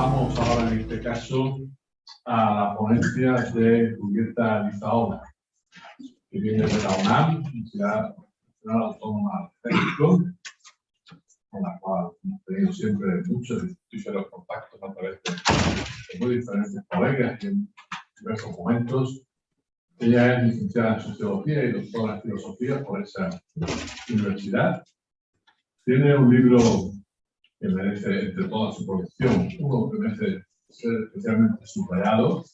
Pasamos ahora, en este caso, a la ponencia de Julieta Lizaola, que viene de la UNAM, Universidad Nacional Autónoma de México, con la cual hemos tenido siempre muchos fructíferos contactos a través de muy diferentes colegas y en diversos momentos. Ella es licenciada en Sociología y doctora en Filosofía por esa universidad. Tiene un libro que merece, entre toda su colección, uno que merece ser especialmente subrayado,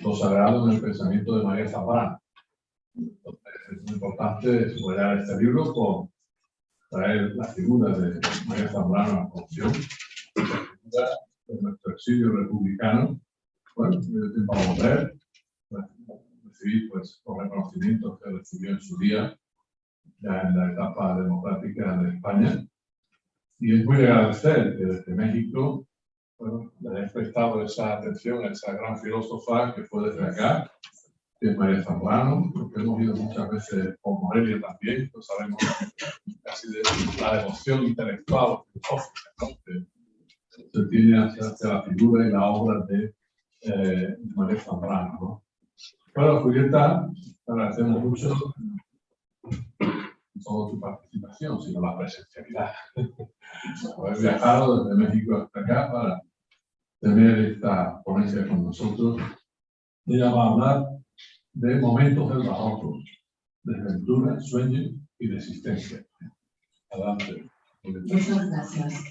Lo Sagrado en el Pensamiento de María Zambrano. Entonces, es muy importante subrayar este libro por traer la figura de María Zambrano a la colección, la figura de nuestro exilio republicano. Bueno, tiene tiempo a volver, recibir pues, los reconocimientos que recibió en su día, ya en la etapa democrática de España. Y es muy de agradecer que desde México, bueno, le hayáis prestado esa atención a esa gran filósofa que fue desde acá, que es María Zambrano, porque hemos ido muchas veces por Morelia también, pues sabemos casi de la devoción intelectual filosófica, ¿no? Que se tiene hacia la figura y la obra de María Zambrano, ¿no? Bueno, Julieta, agradecemos mucho no solo tu participación, sino la presencialidad. Haber viajado desde México hasta acá para tener esta ponencia con nosotros. Ella va a hablar de momentos del barroco, desventura, sueño y resistencia. Adelante. Muchas gracias.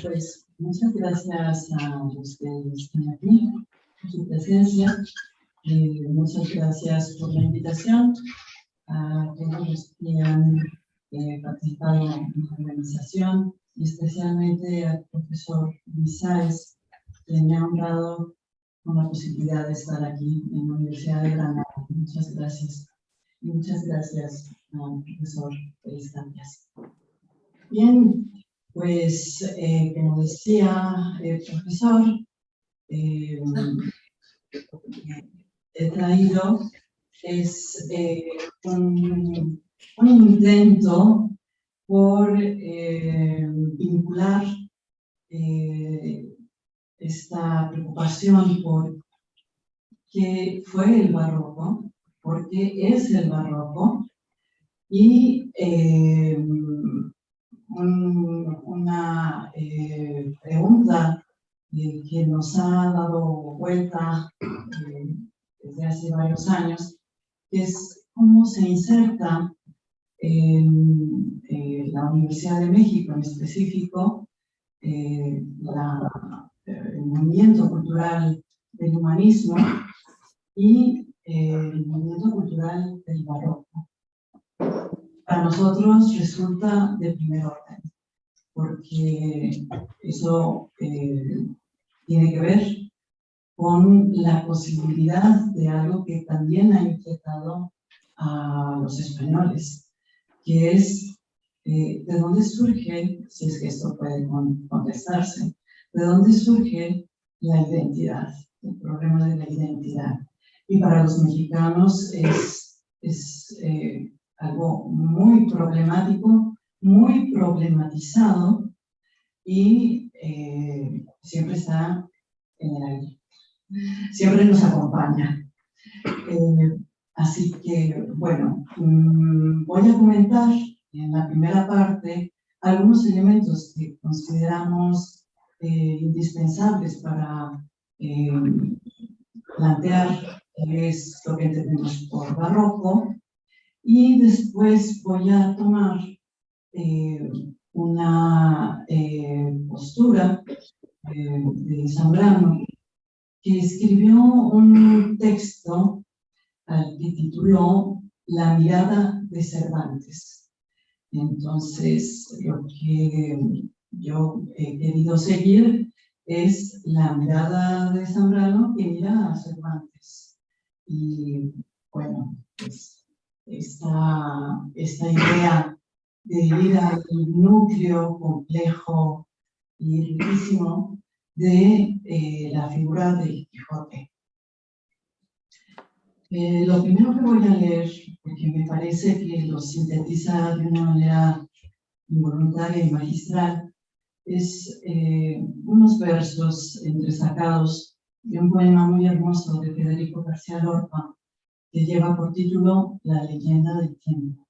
Pues muchas gracias a los que están aquí por su presencia. Muchas gracias por la invitación a todos los que han participado en la organización y especialmente al profesor Luis Sáez, que me ha honrado con la posibilidad de estar aquí en la Universidad de Granada. Muchas gracias. Y muchas gracias al profesor Pérez Tapias. Bien, pues como decía el profesor, he traído un intento por vincular esta preocupación por qué fue el barroco, por qué es el barroco, y una pregunta que nos ha dado vuelta desde hace varios años, que es cómo se inserta en la Universidad de México en específico el movimiento cultural del humanismo y el movimiento cultural del barroco. Para nosotros resulta de primer orden, porque eso tiene que ver con la posibilidad de algo que también ha inquietado a los españoles, que es de dónde surge, si es que esto puede contestarse, de dónde surge la identidad, el problema de la identidad. Y para los mexicanos es algo muy problemático, muy problematizado y siempre está en el aire. Siempre nos acompaña. Así que, bueno, voy a comentar en la primera parte algunos elementos que consideramos indispensables para plantear qué es lo que entendemos por barroco, y después voy a tomar una postura de Zambrano, que escribió un texto al que tituló La mirada de Cervantes. Entonces, lo que yo he querido seguir es la mirada de Zambrano que mira a Cervantes. Y bueno, pues esta idea de ir al núcleo complejo y riquísimo de la figura del Quijote. Lo primero que voy a leer, porque me parece que lo sintetiza de una manera involuntaria y magistral, es unos versos entresacados de un poema muy hermoso de Federico García Lorca, que lleva por título La leyenda del tiempo.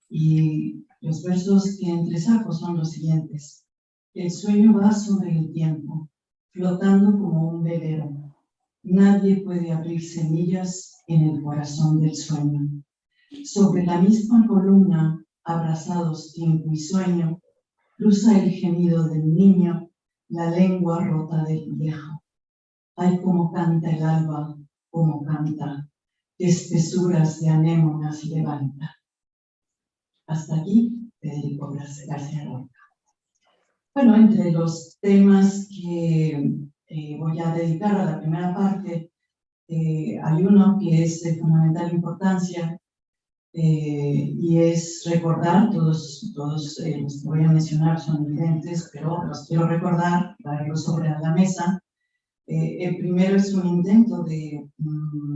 Y los versos que entresaco son los siguientes. El sueño va sobre el tiempo, flotando como un velero. Nadie puede abrir semillas en el corazón del sueño. Sobre la misma columna, abrazados tiempo y sueño, cruza el gemido del niño, la lengua rota del viejo. Ay, cómo canta el alba, cómo canta, qué espesuras de anémonas levanta. Hasta aquí, Federico García Lorca. Bueno, entre los temas que voy a dedicar a la primera parte, hay uno que es de fundamental importancia y es recordar, todos los que voy a mencionar son evidentes, pero los quiero recordar, traerlos sobre la mesa. El primero es un intento de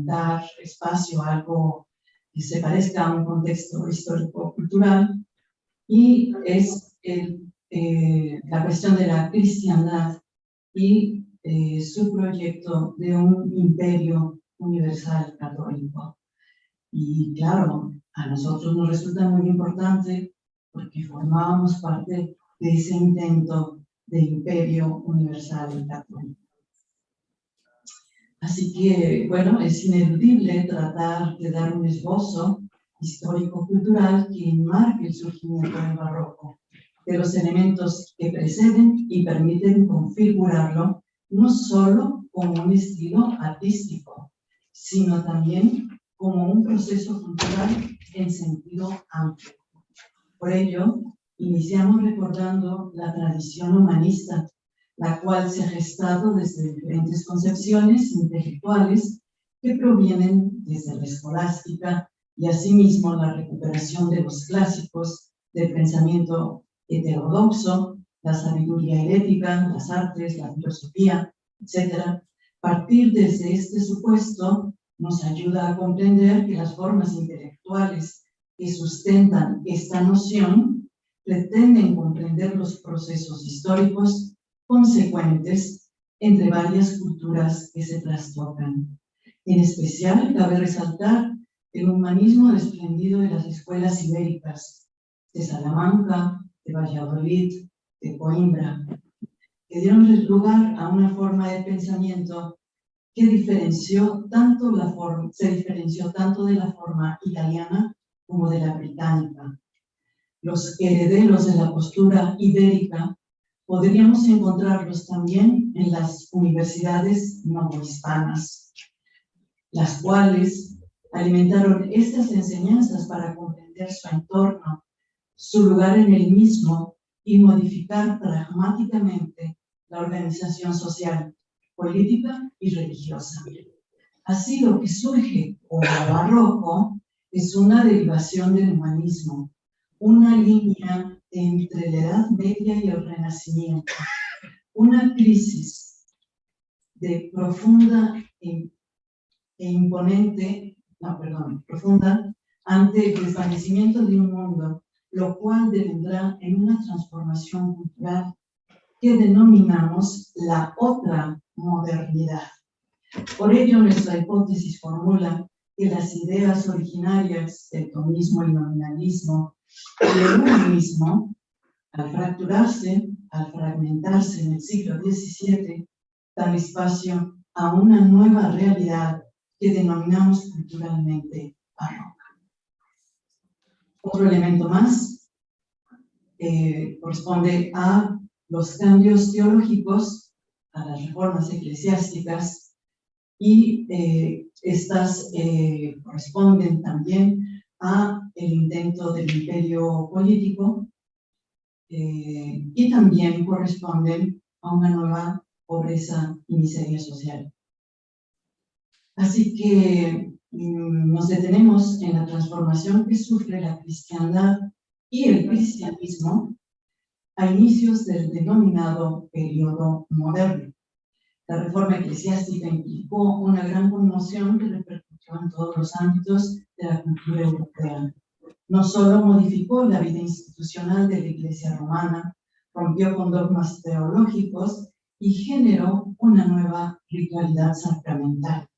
dar espacio a algo que se parezca a un contexto histórico-cultural, y es la cuestión de la cristiandad y su proyecto de un imperio universal católico. Y claro, a nosotros nos resulta muy importante porque formábamos parte de ese intento de imperio universal católico. Así que, bueno, es ineludible tratar de dar un esbozo histórico-cultural que enmarque el surgimiento del barroco, de los elementos que preceden y permiten configurarlo no solo como un estilo artístico, sino también como un proceso cultural en sentido amplio. Por ello, iniciamos recordando la tradición humanista, la cual se ha gestado desde diferentes concepciones intelectuales que provienen desde la escolástica y asimismo la recuperación de los clásicos del pensamiento heterodoxo, la sabiduría herética, las artes, la filosofía, etc. Partir desde este supuesto nos ayuda a comprender que las formas intelectuales que sustentan esta noción pretenden comprender los procesos históricos consecuentes entre varias culturas que se trastocan. En especial, cabe resaltar el humanismo desprendido de las escuelas ibéricas, de Salamanca, de Valladolid, de Coimbra, que dieron lugar a una forma de pensamiento que se diferenció tanto de la forma italiana como de la británica. Los herederos de la postura ibérica podríamos encontrarlos también en las universidades novohispanas, las cuales alimentaron estas enseñanzas para comprender su entorno, su lugar en el mismo y modificar pragmáticamente la organización social, política y religiosa. Así, lo que surge como barroco es una derivación del humanismo, una línea entre la Edad Media y el Renacimiento, una crisis de profunda ante el desvanecimiento de un mundo, lo cual devendrá en una transformación cultural que denominamos la otra modernidad. Por ello, nuestra hipótesis formula que las ideas originarias del tomismo y nominalismo y el humanismo, al fragmentarse en el siglo XVII, dan espacio a una nueva realidad que denominamos culturalmente barroca. Otro elemento más corresponde a los cambios teológicos, a las reformas eclesiásticas, y estas corresponden también a el intento del imperio político y también corresponden a una nueva pobreza y miseria social. Así que nos detenemos en la transformación que sufre la cristiandad y el cristianismo a inicios del denominado periodo moderno. La reforma eclesiástica implicó una gran conmoción que repercutió en todos los ámbitos de la cultura europea. No solo modificó la vida institucional de la Iglesia romana, rompió con dogmas teológicos y generó una nueva ritualidad sacramental.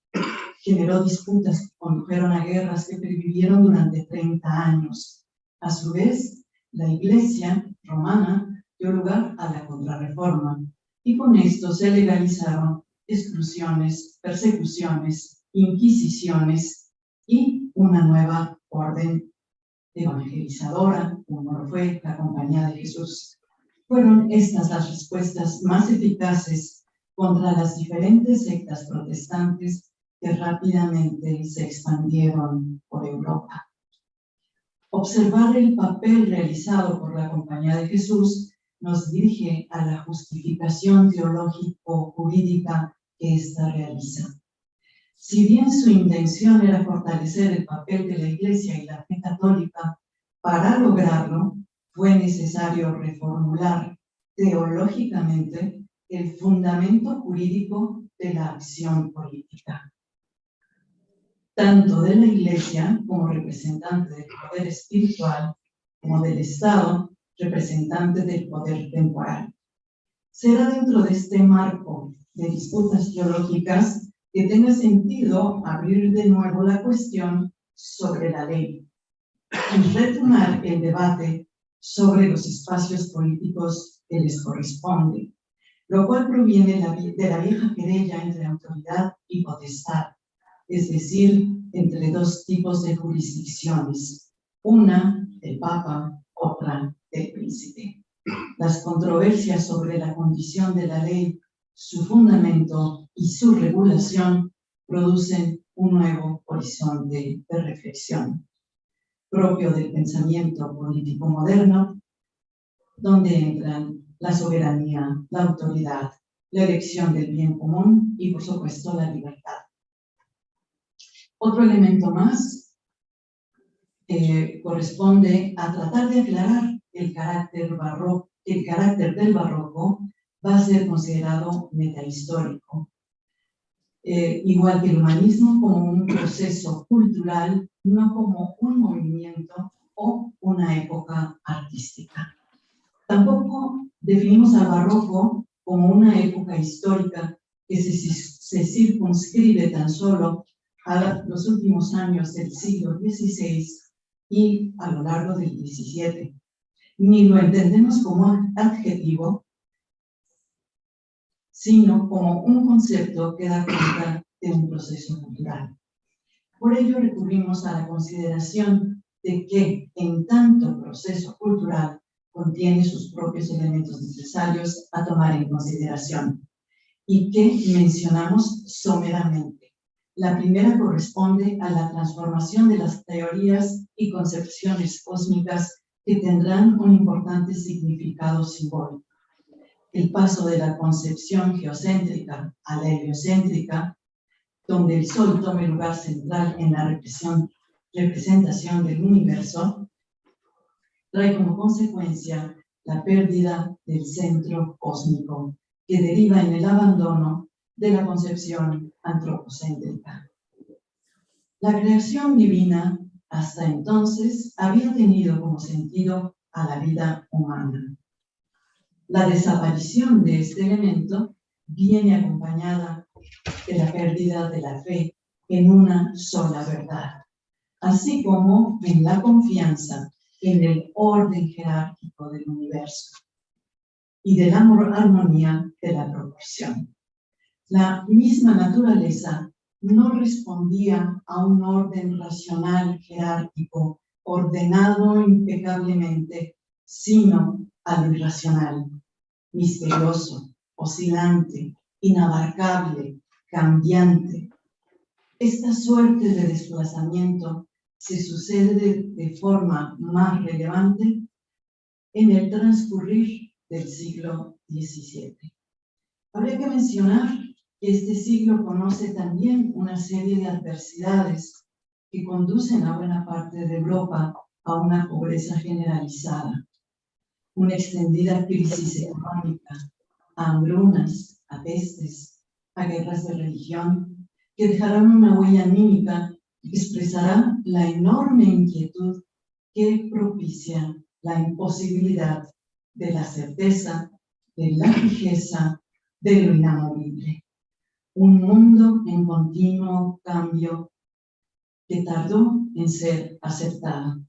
Generó disputas que condujeron a guerras que pervivieron durante 30 años. A su vez, la Iglesia romana dio lugar a la Contrarreforma, y con esto se legalizaron exclusiones, persecuciones, inquisiciones y una nueva orden evangelizadora, como lo fue la Compañía de Jesús. Fueron estas las respuestas más eficaces contra las diferentes sectas protestantes que rápidamente se expandieron por Europa. Observar el papel realizado por la Compañía de Jesús nos dirige a la justificación teológico-jurídica que ésta realiza. Si bien su intención era fortalecer el papel de la Iglesia y la fe católica, para lograrlo fue necesario reformular teológicamente el fundamento jurídico de la acción política, tanto de la Iglesia como representante del poder espiritual, como del Estado, representante del poder temporal. Será dentro de este marco de disputas teológicas que tenga sentido abrir de nuevo la cuestión sobre la ley y retomar el debate sobre los espacios políticos que les corresponde, lo cual proviene de la vieja querella entre autoridad y potestad, es decir, entre dos tipos de jurisdicciones, una del Papa, otra del Príncipe. Las controversias sobre la condición de la ley, su fundamento y su regulación producen un nuevo horizonte de reflexión, propio del pensamiento político moderno, donde entran la soberanía, la autoridad, la elección del bien común y, por supuesto, la libertad. Otro elemento más corresponde a tratar de aclarar el carácter del barroco va a ser considerado metahistórico, igual que el humanismo como un proceso cultural, no como un movimiento o una época artística. Tampoco definimos al barroco como una época histórica que se circunscribe tan solo a los últimos años del siglo XVI y a lo largo del XVII, ni lo entendemos como adjetivo, sino como un concepto que da cuenta de un proceso cultural. Por ello recurrimos a la consideración de que en tanto proceso cultural contiene sus propios elementos necesarios a tomar en consideración y que mencionamos someramente. La primera corresponde a la transformación de las teorías y concepciones cósmicas que tendrán un importante significado simbólico. El paso de la concepción geocéntrica a la heliocéntrica, donde el Sol tome el lugar central en la representación del universo, trae como consecuencia la pérdida del centro cósmico, que deriva en el abandono de la concepción antropocéntrica. La creación divina, hasta entonces, había tenido como sentido a la vida humana. La desaparición de este elemento viene acompañada de la pérdida de la fe en una sola verdad, así como en la confianza en el orden jerárquico del universo y de la armonía de la proporción. La misma naturaleza no respondía a un orden racional jerárquico ordenado impecablemente, sino a lo irracional, misterioso, oscilante, inabarcable, cambiante. Esta suerte de desplazamiento se sucede de forma más relevante en el transcurrir del siglo XVII. Habría que mencionar que este siglo conoce también una serie de adversidades que conducen a buena parte de Europa a una pobreza generalizada, una extendida crisis económica, a hambrunas, a pestes, a guerras de religión, que dejarán una huella anímica y que expresará la enorme inquietud que propicia la imposibilidad de la certeza, de la fijeza, de lo inamovible. Un mundo en continuo cambio que tardó en ser aceptado.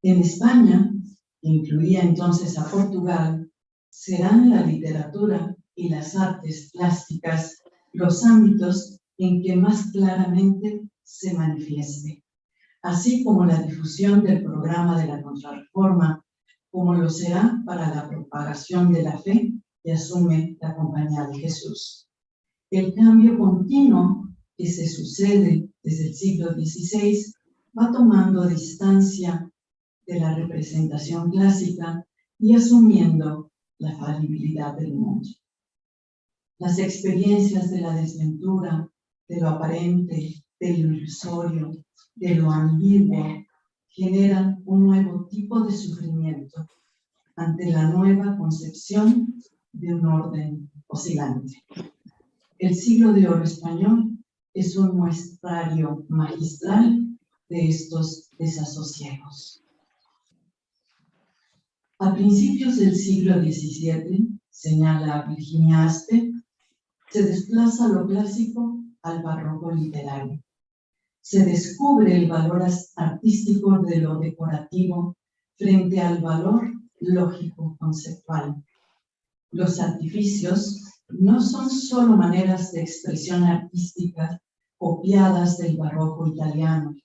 En España, que incluía entonces a Portugal, serán la literatura y las artes plásticas los ámbitos en que más claramente se manifieste, así como la difusión del programa de la Contrarreforma, como lo será para la propagación de la fe que asume la Compañía de Jesús. El cambio continuo que se sucede desde el siglo XVI va tomando distancia de la representación clásica y asumiendo la falibilidad del mundo. Las experiencias de la desventura, de lo aparente, de lo ilusorio, de lo ambiguo, generan un nuevo tipo de sufrimiento ante la nueva concepción de un orden oscilante. El siglo de oro español es un muestrario magistral de estos desasosiegos. A principios del siglo XVII, señala Virginia Aspe, se desplaza lo clásico al barroco literario. Se descubre el valor artístico de lo decorativo frente al valor lógico-conceptual. Los artificios no son solo maneras de expresión artística copiadas del barroco italiano,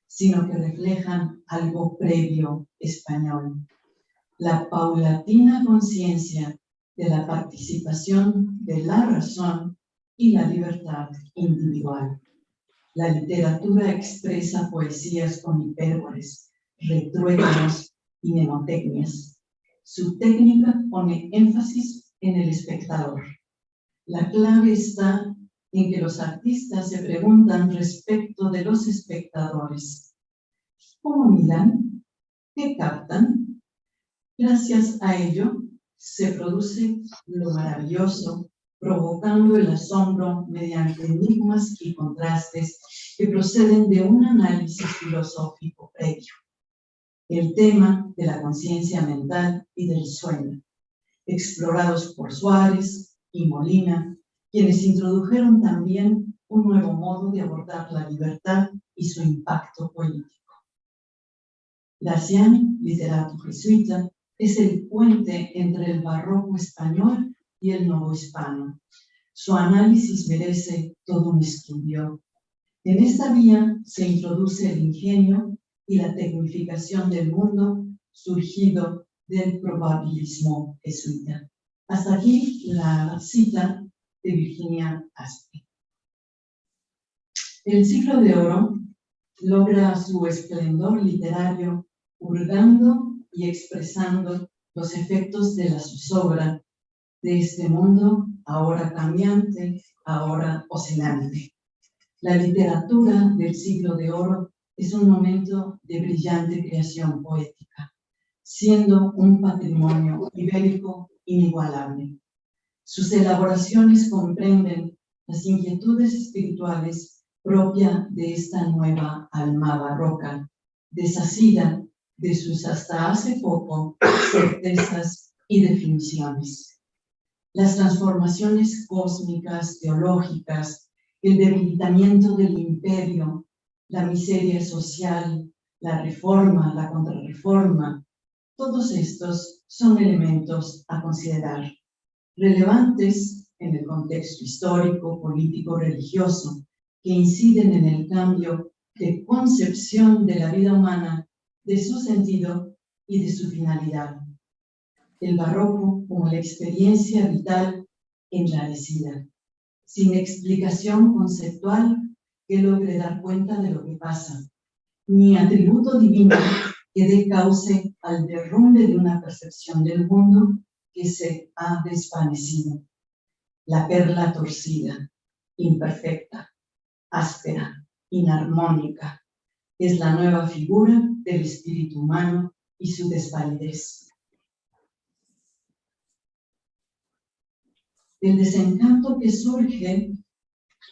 sino que reflejan algo previo español. La paulatina conciencia de la participación de la razón y la libertad individual. La literatura expresa poesías con hipérboles, retruécanos y mnemotecnias. Su técnica pone énfasis en el espectador. La clave está en que los artistas se preguntan respecto de los espectadores. ¿Cómo miran? ¿Qué captan? Gracias a ello se produce lo maravilloso, provocando el asombro mediante enigmas y contrastes que proceden de un análisis filosófico previo. El tema de la conciencia mental y del sueño, explorados por Suárez y Molina, quienes introdujeron también un nuevo modo de abordar la libertad y su impacto político. Gracián, literato jesuita, es el puente entre el barroco español y el novohispano. Su análisis merece todo un estudio. En esta vía se introduce el ingenio y la tecnificación del mundo surgido del probabilismo jesuita. Hasta aquí la cita de Virginia Aspe. El siglo de oro logra su esplendor literario hurgando y expresando los efectos de la zozobra de este mundo ahora cambiante, ahora oscilante. La literatura del siglo de oro es un momento de brillante creación poética, siendo un patrimonio ibérico inigualable. Sus elaboraciones comprenden las inquietudes espirituales propias de esta nueva alma barroca, desasida de sus hasta hace poco certezas y definiciones. Las transformaciones cósmicas, teológicas, el debilitamiento del imperio, la miseria social, la reforma, la contrarreforma, todos estos son elementos a considerar, relevantes en el contexto histórico, político, religioso, que inciden en el cambio de concepción de la vida humana, de su sentido y de su finalidad. El barroco como la experiencia vital enrarecida, sin explicación conceptual que logre dar cuenta de lo que pasa, ni atributo divino que dé cauce al derrumbe de una percepción del mundo que se ha desvanecido. La perla torcida, imperfecta, áspera, inarmónica, es la nueva figura del espíritu humano y su desvalidez. El desencanto que surge,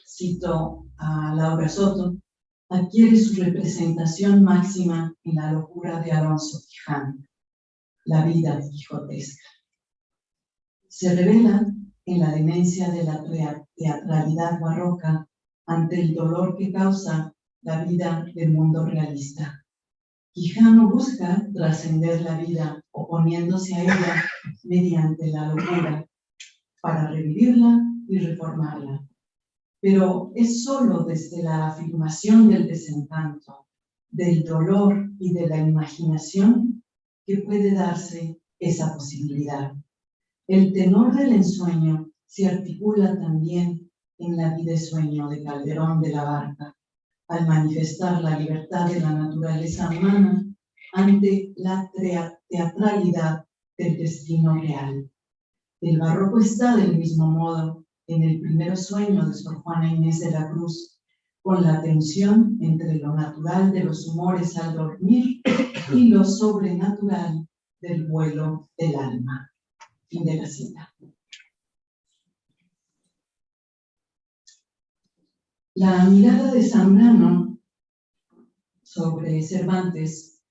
cito a Laura Soto, adquiere su representación máxima en la locura de Alonso Quijano. la vida quijotesca. Se revela en la demencia de la teatralidad barroca ante el dolor que causa la vida del mundo realista. Quijano busca trascender la vida oponiéndose a ella mediante la locura para revivirla y reformarla. Pero es solo desde la afirmación del desencanto, del dolor y de la imaginación que puede darse esa posibilidad. El tenor del ensueño se articula también en la vida de sueño de Calderón de la Barca, al manifestar la libertad de la naturaleza humana ante la teatralidad del destino real. El barroco está del mismo modo en el primer sueño de Sor Juana Inés de la Cruz, con la tensión entre lo natural de los humores al dormir y lo sobrenatural del vuelo del alma. Fin de la cita. La mirada de Zambrano sobre Cervantes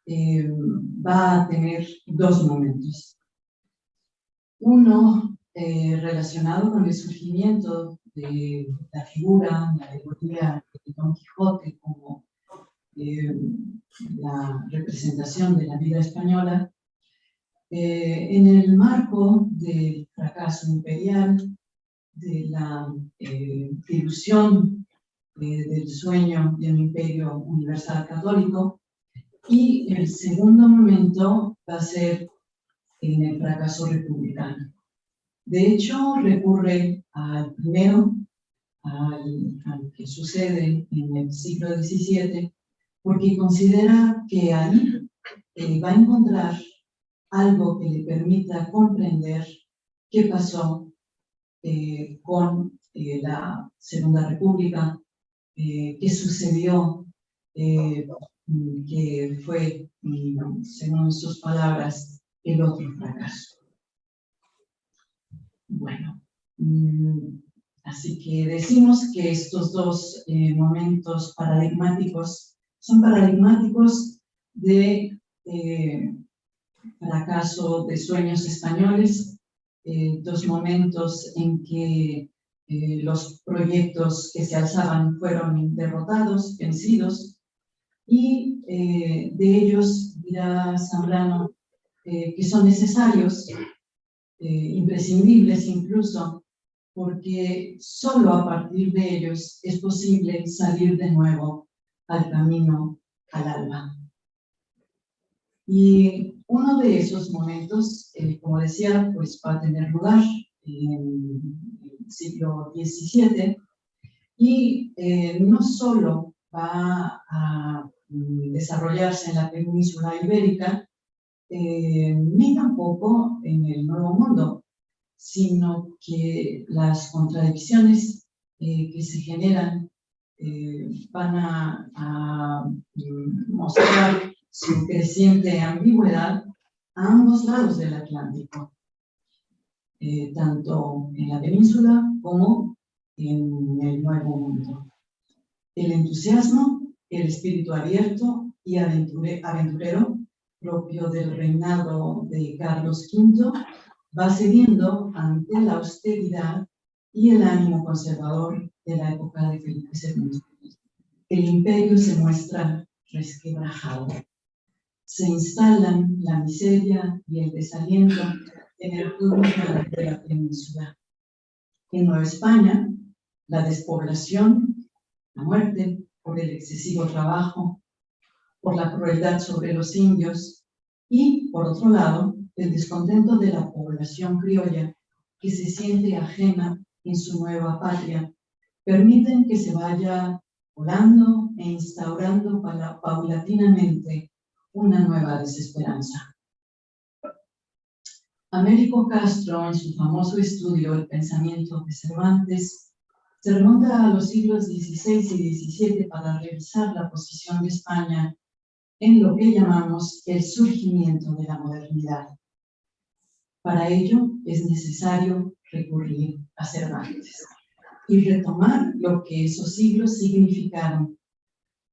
va a tener dos momentos. Uno relacionado con el surgimiento de la figura, la alegoría de Don Quijote como la representación de la vida española, en el marco del fracaso imperial, de la ilusión del sueño de un imperio universal católico, y el segundo momento va a ser en el fracaso republicano. De hecho, recurre al primero, al que sucede en el siglo XVII, porque considera que ahí va a encontrar algo que le permita comprender qué pasó con la Segunda República, qué sucedió, que fue, según sus palabras, el otro fracaso. Bueno, así que decimos que estos dos momentos paradigmáticos son paradigmáticos de fracaso de sueños españoles, dos momentos en que los proyectos que se alzaban fueron derrotados, vencidos, y de ellos dirá Zambrano que son necesarios, imprescindibles incluso, porque solo a partir de ellos es posible salir de nuevo al camino al alma. Y uno de esos momentos, como decía, pues va a tener lugar en el siglo XVII, y no solo va a desarrollarse en la península ibérica, ni tampoco en el Nuevo Mundo, sino que las contradicciones que se generan van a mostrar su creciente ambigüedad a ambos lados del Atlántico, tanto en la península como en el Nuevo Mundo. El entusiasmo, el espíritu abierto y aventurero propio del reinado de Carlos V va cediendo ante la austeridad y el ánimo conservador de la época de Felipe II. El imperio se muestra resquebrajado. Se instalan la miseria y el desaliento en el turno de la península. En Nueva España, la despoblación, la muerte por el excesivo trabajo, por la crueldad sobre los indios, y, por otro lado, el descontento de la población criolla que se siente ajena en su nueva patria, permiten que se vaya volando e instaurando paulatinamente una nueva desesperanza. Américo Castro, en su famoso estudio El pensamiento de Cervantes, se remonta a los siglos XVI y XVII para revisar la posición de España en lo que llamamos el surgimiento de la modernidad. Para ello es necesario recurrir a Cervantes y retomar lo que esos siglos significaron: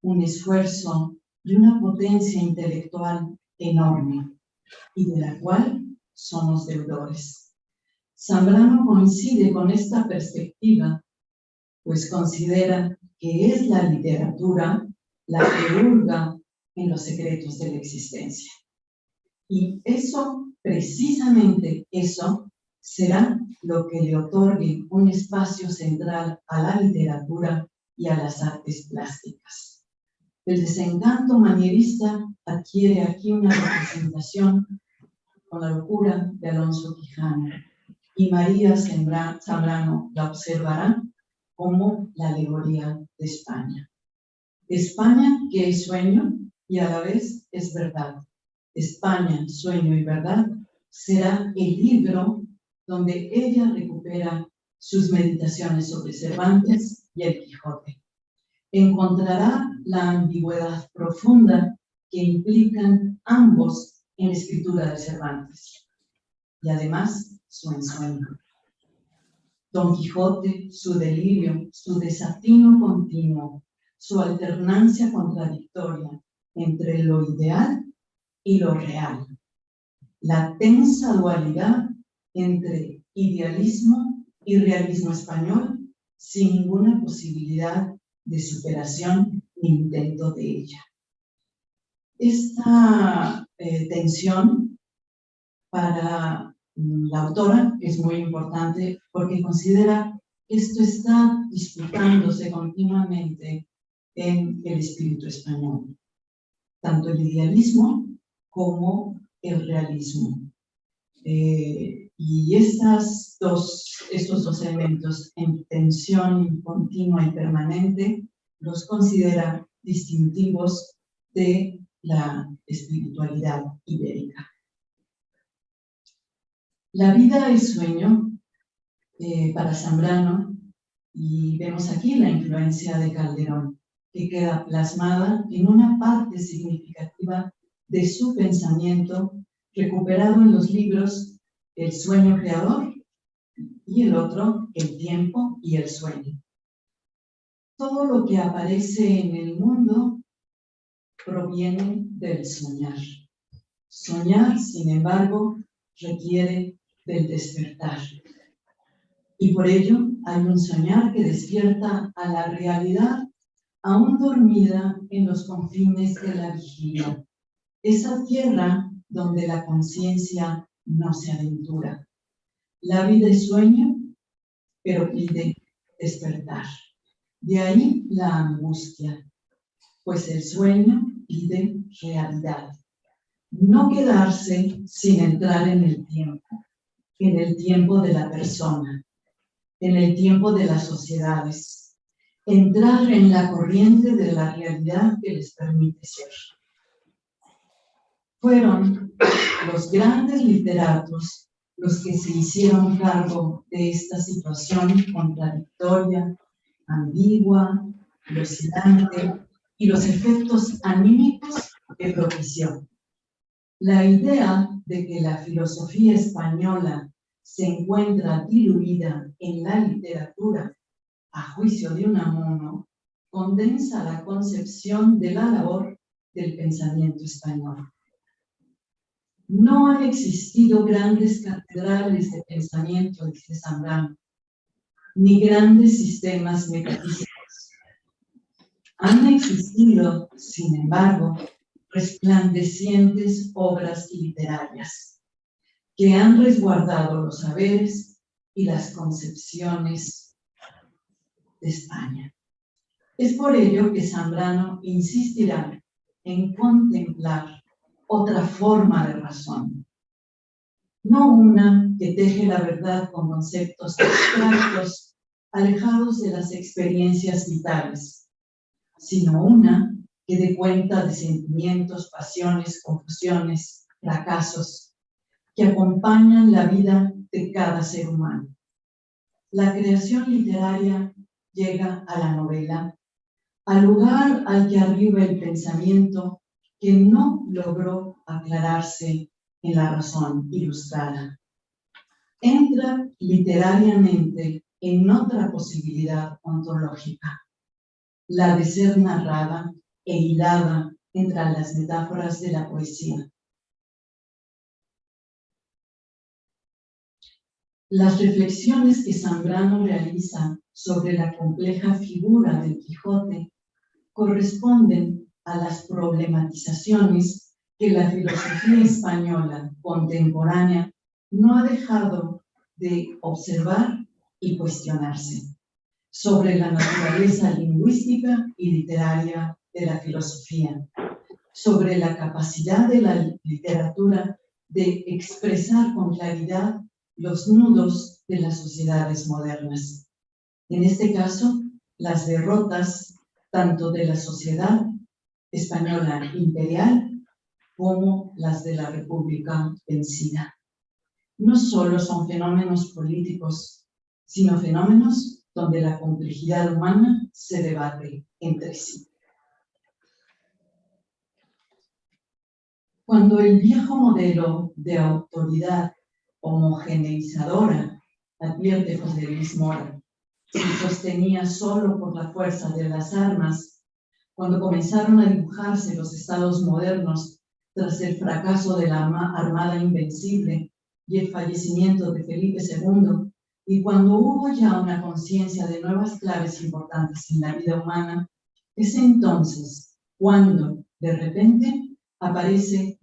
un esfuerzo y una potencia intelectual enorme, y de la cual somos deudores. Zambrano coincide con esta perspectiva, pues considera que es la literatura la que hurga en los secretos de la existencia. Y eso, precisamente eso, será lo que le otorgue un espacio central a la literatura y a las artes plásticas. El desencanto manierista adquiere aquí una representación con la locura de Alonso Quijano, y María Zambrano la observará como la alegoría de España. España que es sueño y a la vez es verdad. España, sueño y verdad será el libro donde ella recupera sus meditaciones sobre Cervantes y el Quijote. Encontrará la ambigüedad profunda que implican ambos en la escritura de Cervantes y además su ensueño. Don Quijote, su delirio, su desatino continuo, su alternancia contradictoria entre lo ideal y lo real, la tensa dualidad entre idealismo y realismo español sin ninguna posibilidad de superación ni intento de ella. Esta tensión para la autora es muy importante porque considera que esto está disputándose continuamente en el espíritu español, tanto el idealismo como el realismo. Y estos dos elementos en tensión continua y permanente los considera distintivos de la espiritualidad ibérica. La vida es sueño para Zambrano, y vemos aquí la influencia de Calderón, que queda plasmada en una parte significativa de su pensamiento, recuperado en los libros El sueño creador y el otro, El tiempo y el sueño. Todo lo que aparece en el mundo proviene del soñar. Soñar, sin embargo, requiere del despertar. Y por ello hay un soñar que despierta a la realidad aún dormida en los confines de la vigilia. Esa tierra donde la conciencia no se aventura. La vida es sueño, pero pide despertar. De ahí la angustia, pues el sueño pide realidad. No quedarse sin entrar en el tiempo de la persona, en el tiempo de las sociedades, entrar en la corriente de la realidad que les permite ser. Fueron los grandes literatos los que se hicieron cargo de esta situación contradictoria, ambigua, oscilante y los efectos anímicos que propició. La idea de que la filosofía española se encuentra diluida en la literatura, a juicio de Unamuno, condensa la concepción de la labor del pensamiento español. No han existido grandes catedrales de pensamiento, dice Zambrano, ni grandes sistemas metafísicos. Han existido, sin embargo, resplandecientes obras literarias que han resguardado los saberes y las concepciones de España. Es por ello que Zambrano insistirá en contemplar otra forma de razón, no una que teje la verdad con conceptos abstractos alejados de las experiencias vitales, sino una que dé cuenta de sentimientos, pasiones, confusiones, fracasos que acompañan la vida de cada ser humano. La creación literaria llega a la novela, al lugar al que arriba el pensamiento que no logró aclararse en la razón ilustrada. Entra literariamente en otra posibilidad ontológica, la de ser narrada e hilada entre las metáforas de la poesía. Las reflexiones que Zambrano realiza sobre la compleja figura del Quijote corresponden a las problematizaciones que la filosofía española contemporánea no ha dejado de observar y cuestionarse sobre la naturaleza lingüística y literaria de la filosofía, sobre la capacidad de la literatura de expresar con claridad los nudos de las sociedades modernas. En este caso, las derrotas tanto de la sociedad española imperial como las de la República vencida. No solo son fenómenos políticos, sino fenómenos donde la complejidad humana se debate entre sí. Cuando el viejo modelo de autoridad homogeneizadora, advierte José Luis Mora, se sostenía solo por la fuerza de las armas, cuando comenzaron a dibujarse los estados modernos tras el fracaso de la Armada Invencible y el fallecimiento de Felipe II, y cuando hubo ya una conciencia de nuevas claves importantes en la vida humana, es entonces cuando, de repente, aparece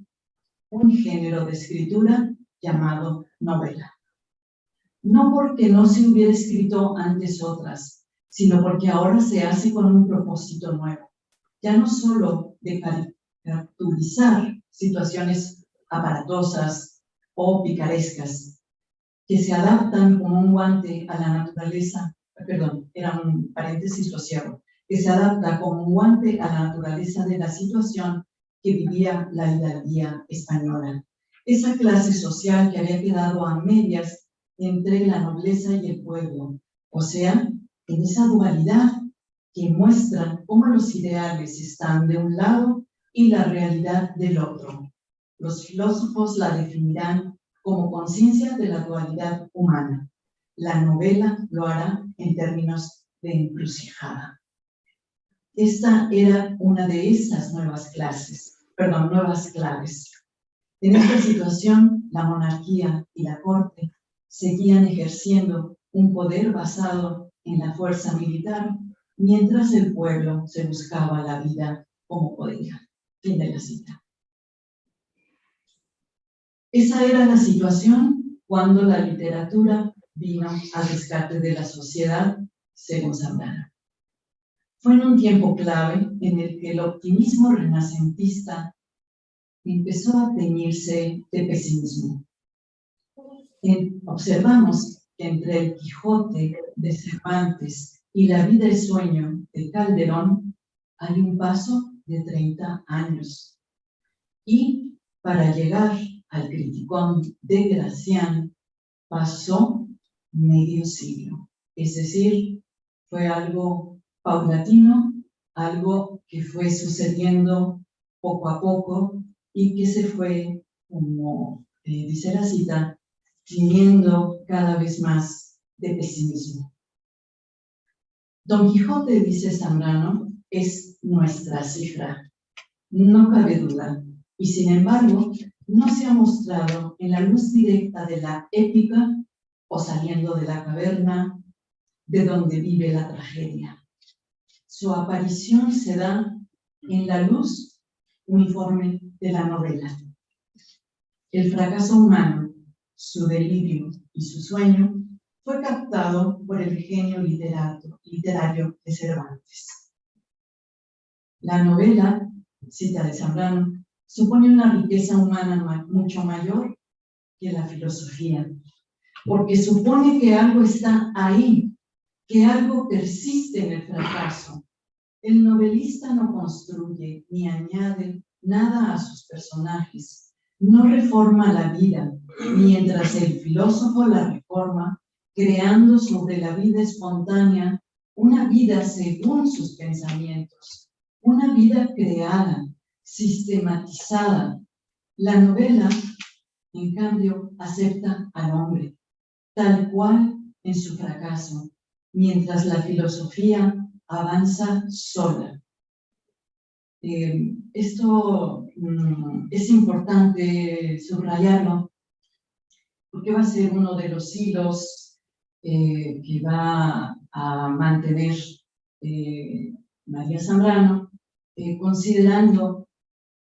un género de escritura llamado novela. No porque no se hubiera escrito antes otras, sino porque ahora se hace con un propósito nuevo, ya no solo de caricaturizar situaciones aparatosas o picarescas, que se adaptan como un guante a la naturaleza, perdón, era un paréntesis, lo cierro, que se adapta como un guante a la naturaleza de la situación que vivía la hidalguía española. Esa clase social que había quedado a medias entre la nobleza y el pueblo, o sea, en esa dualidad que muestra cómo los ideales están de un lado y la realidad del otro. Los filósofos la definirán como conciencia de la dualidad humana. La novela lo hará en términos de encrucijada. Esta era una de esas nuevas claves. En esta situación, la monarquía y la corte seguían ejerciendo un poder basado en la fuerza militar, mientras el pueblo se buscaba la vida como podía. Fin de la cita. Esa era la situación cuando la literatura vino al rescate de la sociedad, según Zambrano. Fue en un tiempo clave en el que el optimismo renacentista empezó a teñirse de pesimismo. Observamos que entre el Quijote de Cervantes y la vida y sueño de Calderón hay un paso de 30 años. Y para llegar al Criticón de Gracián pasó medio siglo. Es decir, fue algo paulatino, algo que fue sucediendo poco a poco y que se fue, como dice la cita, tiñendo cada vez más de pesimismo. Don Quijote, dice Zambrano, es nuestra cifra, no cabe duda, y sin embargo no se ha mostrado en la luz directa de la épica o saliendo de la caverna de donde vive la tragedia. Su aparición se da en la luz uniforme de la novela. El fracaso humano, su delirio y su sueño fue captado por el genio literario de Cervantes. La novela, cita de Zambrano, supone una riqueza humana mucho mayor que la filosofía, porque supone que algo está ahí, que algo persiste en el fracaso. El novelista no construye ni añade nada a sus personajes, no reforma la vida, mientras el filósofo la reforma, creando sobre la vida espontánea una vida según sus pensamientos, una vida creada, sistematizada. La novela, en cambio, acepta al hombre, tal cual en su fracaso, mientras la filosofía avanza sola. Esto es importante subrayarlo, porque va a ser uno de los hilos que va a mantener María Zambrano, considerando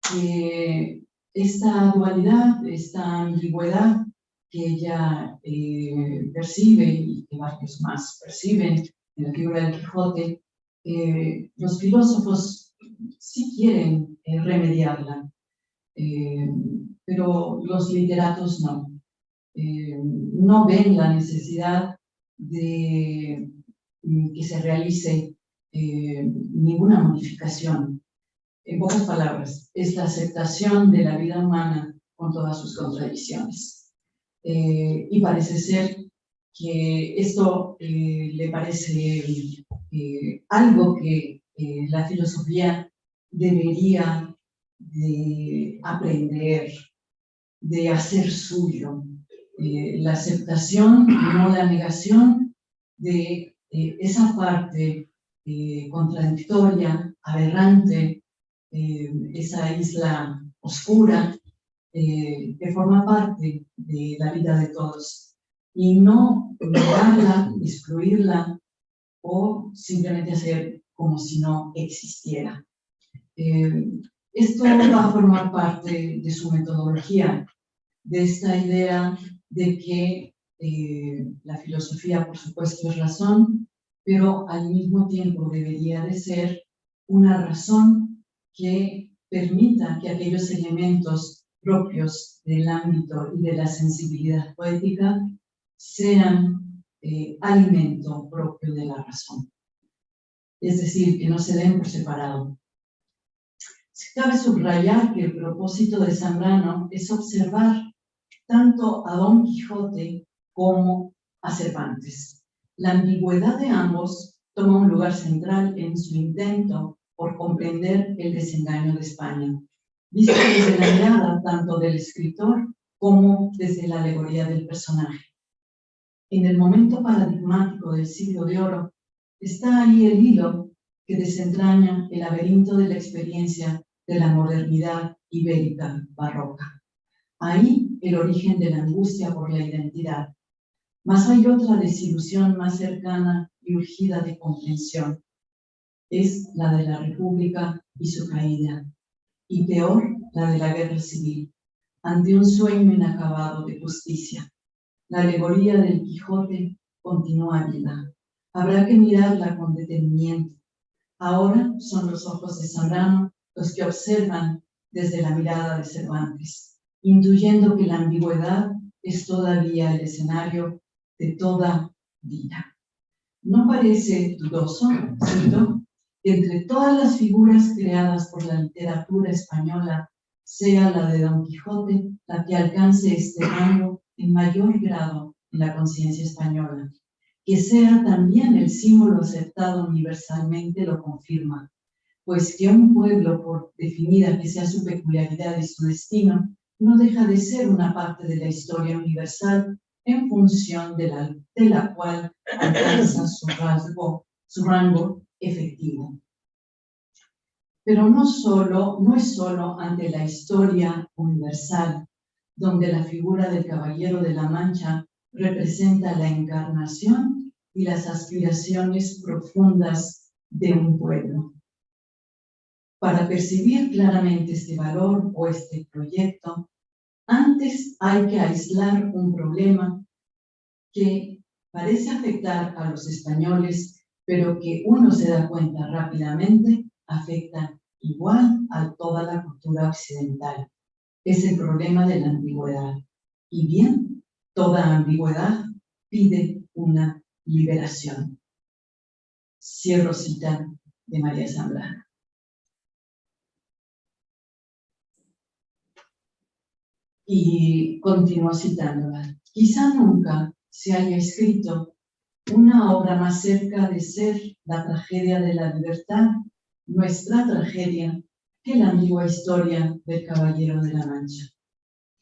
que esta dualidad, esta ambigüedad que ella percibe y que varios más perciben en la figura del Quijote, los filósofos sí quieren remediarla, pero los literatos no. No ven la necesidad de que se realice ninguna modificación. En pocas palabras, es la aceptación de la vida humana con todas sus contradicciones. Y parece ser que esto le parece algo que la filosofía debería de aprender, de hacer suyo. La aceptación, no la negación de esa parte contradictoria, aberrante, esa isla oscura que forma parte de la vida de todos, y no negarla, excluirla o simplemente hacer como si no existiera. Esto va a formar parte de su metodología, de esta idea de que la filosofía, por supuesto, es razón, pero al mismo tiempo debería de ser una razón que permita que aquellos elementos propios del ámbito y de la sensibilidad poética sean alimento propio de la razón. Es decir, que no se den por separado. Cabe subrayar que el propósito de Zambrano es observar tanto a Don Quijote como a Cervantes. La ambigüedad de ambos toma un lugar central en su intento por comprender el desengaño de España, visto desde la mirada tanto del escritor como desde la alegoría del personaje. En el momento paradigmático del siglo de oro está ahí el hilo que desentraña el laberinto de la experiencia de la modernidad ibérica barroca. Ahí el origen de la angustia por la identidad. Mas hay otra desilusión más cercana y urgida de comprensión. Es la de la República y su caída. Y peor, la de la guerra civil, ante un sueño inacabado de justicia. La alegoría del Quijote continúa viva. Habrá que mirarla con detenimiento. Ahora son los ojos de Zambrano los que observan desde la mirada de Cervantes, intuyendo que la ambigüedad es todavía el escenario de toda vida. ¿No parece dudoso, cito, que entre todas las figuras creadas por la literatura española sea la de Don Quijote la que alcance este rango en mayor grado en la conciencia española? Que sea también el símbolo aceptado universalmente lo confirma, pues que un pueblo, por definida que sea su peculiaridad y su destino, no deja de ser una parte de la historia universal en función de la cual alcanza su rango efectivo. Pero no es solo ante la historia universal, donde la figura del Caballero de la Mancha representa la encarnación y las aspiraciones profundas de un pueblo. Para percibir claramente este valor o este proyecto, antes hay que aislar un problema que parece afectar a los españoles, pero que uno se da cuenta rápidamente afecta igual a toda la cultura occidental. Es el problema de la ambigüedad. Y bien, toda ambigüedad pide una liberación. Cierro cita de María Zambrano. Y continúo citándola. Quizá nunca se haya escrito una obra más cerca de ser la tragedia de la libertad, nuestra tragedia, que la antigua historia del Caballero de la Mancha.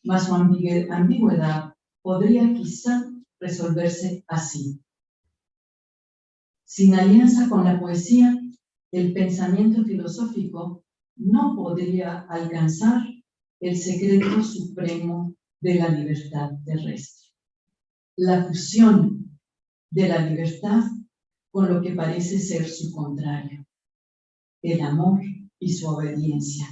Mas su ambigüedad podría quizá resolverse así. Sin alianza con la poesía, el pensamiento filosófico no podría alcanzar el secreto supremo de la libertad terrestre. la fusión de la libertad con lo que parece ser su contrario, el amor y su obediencia.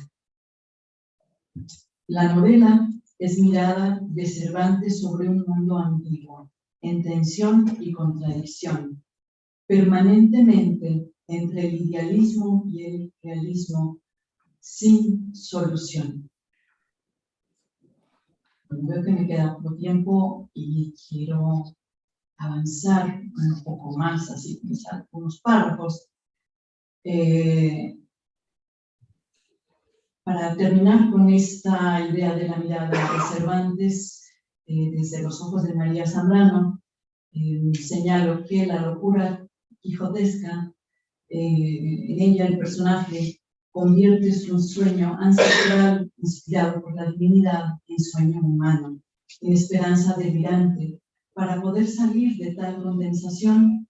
La novela es mirada de Cervantes sobre un mundo ambiguo, en tensión y contradicción, permanentemente entre el idealismo y el realismo, sin solución. Veo que me queda poco tiempo y quiero avanzar un poco más, así pensar unos párrafos. Para terminar con esta idea de la mirada de Cervantes, desde los ojos de María Zambrano, señalo que la locura quijotesca, en ella el personaje convierte su sueño ancestral inspirado por la divinidad en sueño humano, en esperanza delirante, para poder salir de tal condenación,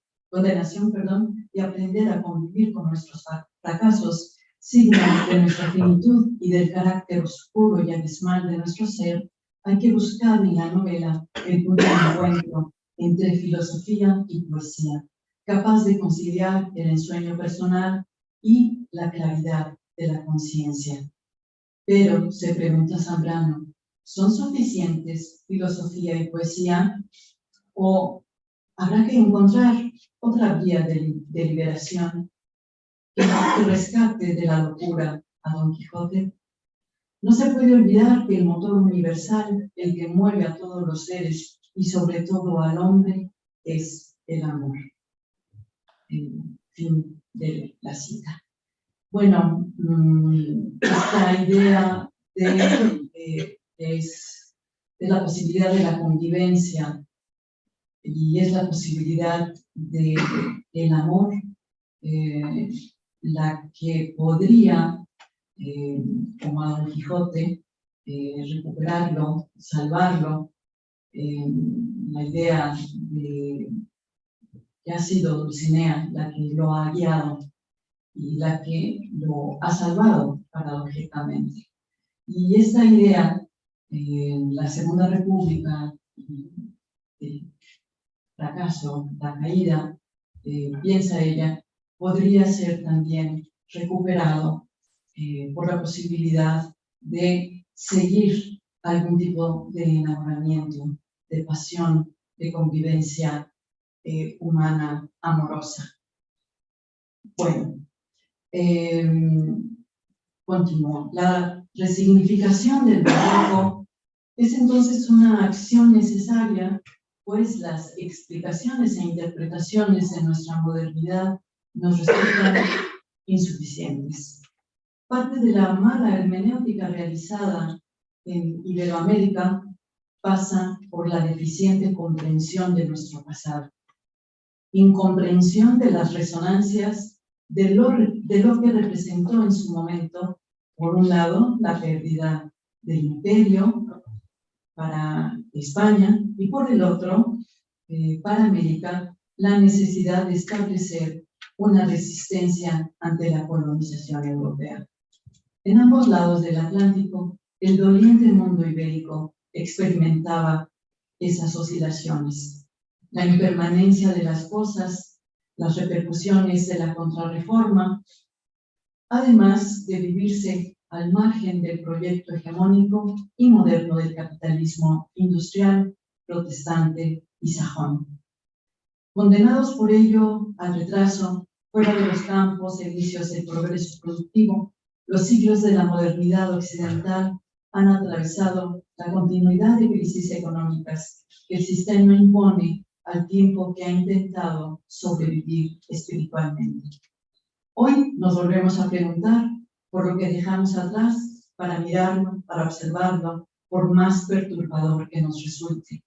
y aprender a convivir con nuestros fracasos, signo de nuestra finitud y del carácter oscuro y abismal de nuestro ser. Hay que buscar en la novela el punto de encuentro entre filosofía y poesía, capaz de conciliar el ensueño personal y la claridad de la conciencia. Pero, se pregunta Zambrano, ¿son suficientes filosofía y poesía? ¿O habrá que encontrar otra vía de liberación que rescate de la locura a Don Quijote? No se puede olvidar que el motor universal, el que mueve a todos los seres y sobre todo al hombre, es el amor. Fin de la cita. Bueno, esta idea de la posibilidad de la convivencia y es la posibilidad del amor la que podría, como a Don Quijote, recuperarlo, salvarlo. La idea de que ha sido Dulcinea la que lo ha guiado y la que lo ha salvado paradójicamente. Y esta idea, la Segunda República, el fracaso, la caída, piensa ella, podría ser también recuperado por la posibilidad de seguir algún tipo de enamoramiento, de pasión, de convivencia humana, amorosa. Bueno, continúo. La resignificación del barroco es entonces una acción necesaria, pues las explicaciones e interpretaciones de nuestra modernidad nos resultan insuficientes. Parte de la mala hermenéutica realizada en Iberoamérica pasa por la deficiente comprensión de nuestro pasado, incomprensión de las resonancias de lo que representó en su momento, por un lado, la pérdida del imperio para España y por el otro, para América, la necesidad de establecer una resistencia ante la colonización europea. En ambos lados del Atlántico, el doliente mundo ibérico experimentaba esas oscilaciones. La impermanencia de las cosas, las repercusiones de la contrarreforma, además de vivirse al margen del proyecto hegemónico y moderno del capitalismo industrial, protestante y sajón. Condenados por ello al retraso, fuera de los campos servicios del progreso productivo, los siglos de la modernidad occidental han atravesado la continuidad de crisis económicas que el sistema impone al tiempo que ha intentado sobrevivir espiritualmente. Hoy nos volvemos a preguntar por lo que dejamos atrás para mirarlo, para observarlo, por más perturbador que nos resulte,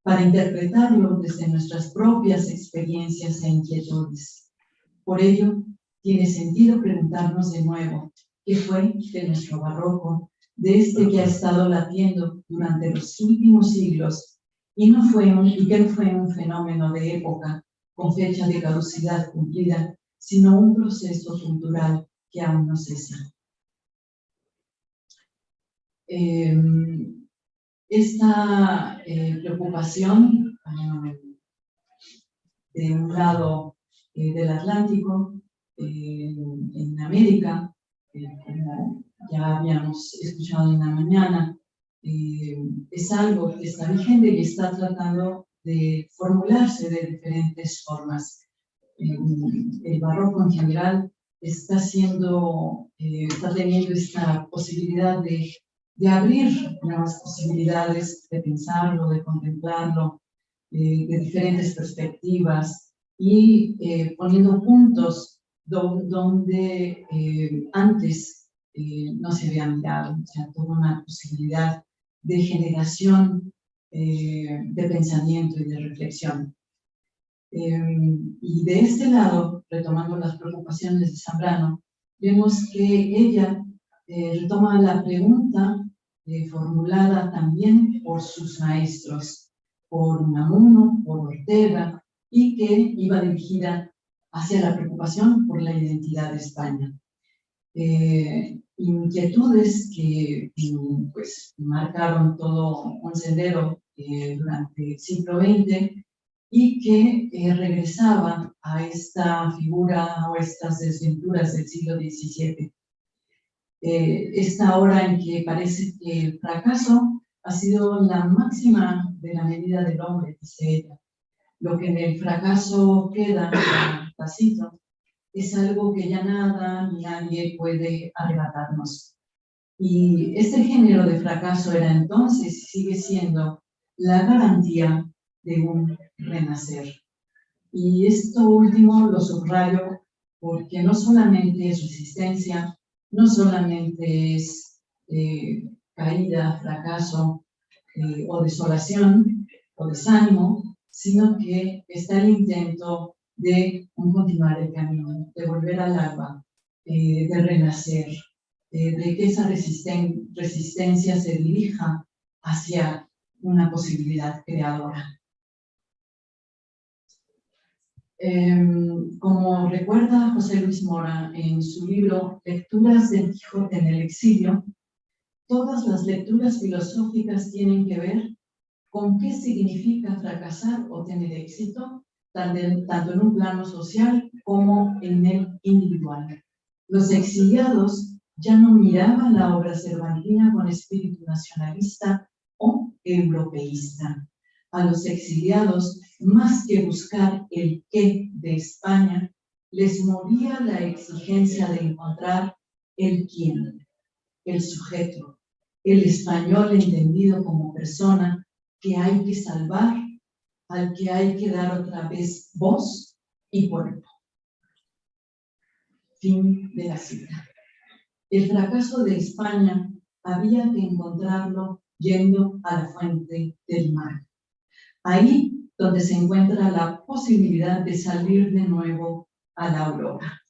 para interpretarlo desde nuestras propias experiencias e inquietudes. Por ello, tiene sentido preguntarnos de nuevo qué fue de nuestro barroco, de este que ha estado latiendo durante los últimos siglos y que no fue un fenómeno de época con fecha de caducidad cumplida, sino un proceso cultural que aún no cesa. Esta preocupación de un lado del Atlántico, en América, como ya habíamos escuchado en la mañana, es algo que está vigente y está tratando de formularse de diferentes formas. El barroco en general está teniendo esta posibilidad de abrir nuevas posibilidades de pensarlo, de contemplarlo, de diferentes perspectivas y poniendo puntos donde antes no se había mirado, o sea, toda una posibilidad de generación de pensamiento y de reflexión. Y de este lado, retomando las preocupaciones de Zambrano, vemos que ella retoma la pregunta formulada también por sus maestros, por Unamuno, por Ortega, y que iba dirigida hacia la preocupación por la identidad de España. Inquietudes que pues, marcaron todo un sendero durante el siglo XX y que regresaba a esta figura o estas desventuras del siglo XVII. Esta hora en que parece que el fracaso ha sido la máxima de la medida del hombre, dice ella. Lo que en el fracaso queda, tacito, es algo que ya nada ni nadie puede arrebatarnos. Y este género de fracaso era entonces y sigue siendo la garantía de un renacer. Y esto último lo subrayo porque no solamente es resistencia, no solamente es caída, fracaso o desolación o desánimo, sino que está el intento de continuar el camino, de volver al alba, de renacer, de que esa resistencia se dirija hacia una posibilidad creadora. Como recuerda José Luis Mora en su libro Lecturas del Quijote en el exilio, todas las lecturas filosóficas tienen que ver con qué significa fracasar o tener éxito, tanto en un plano social como en el individual. Los exiliados ya no miraban la obra cervantina con espíritu nacionalista o europeísta. A los exiliados, más que buscar el qué de España, les movía la exigencia de encontrar el quién, el sujeto, el español entendido como persona que hay que salvar, al que hay que dar otra vez voz y cuerpo. Fin de la cita. El fracaso de España había que encontrarlo yendo a la fuente del mar. Ahí donde se encuentra la posibilidad de salir de nuevo a la aurora.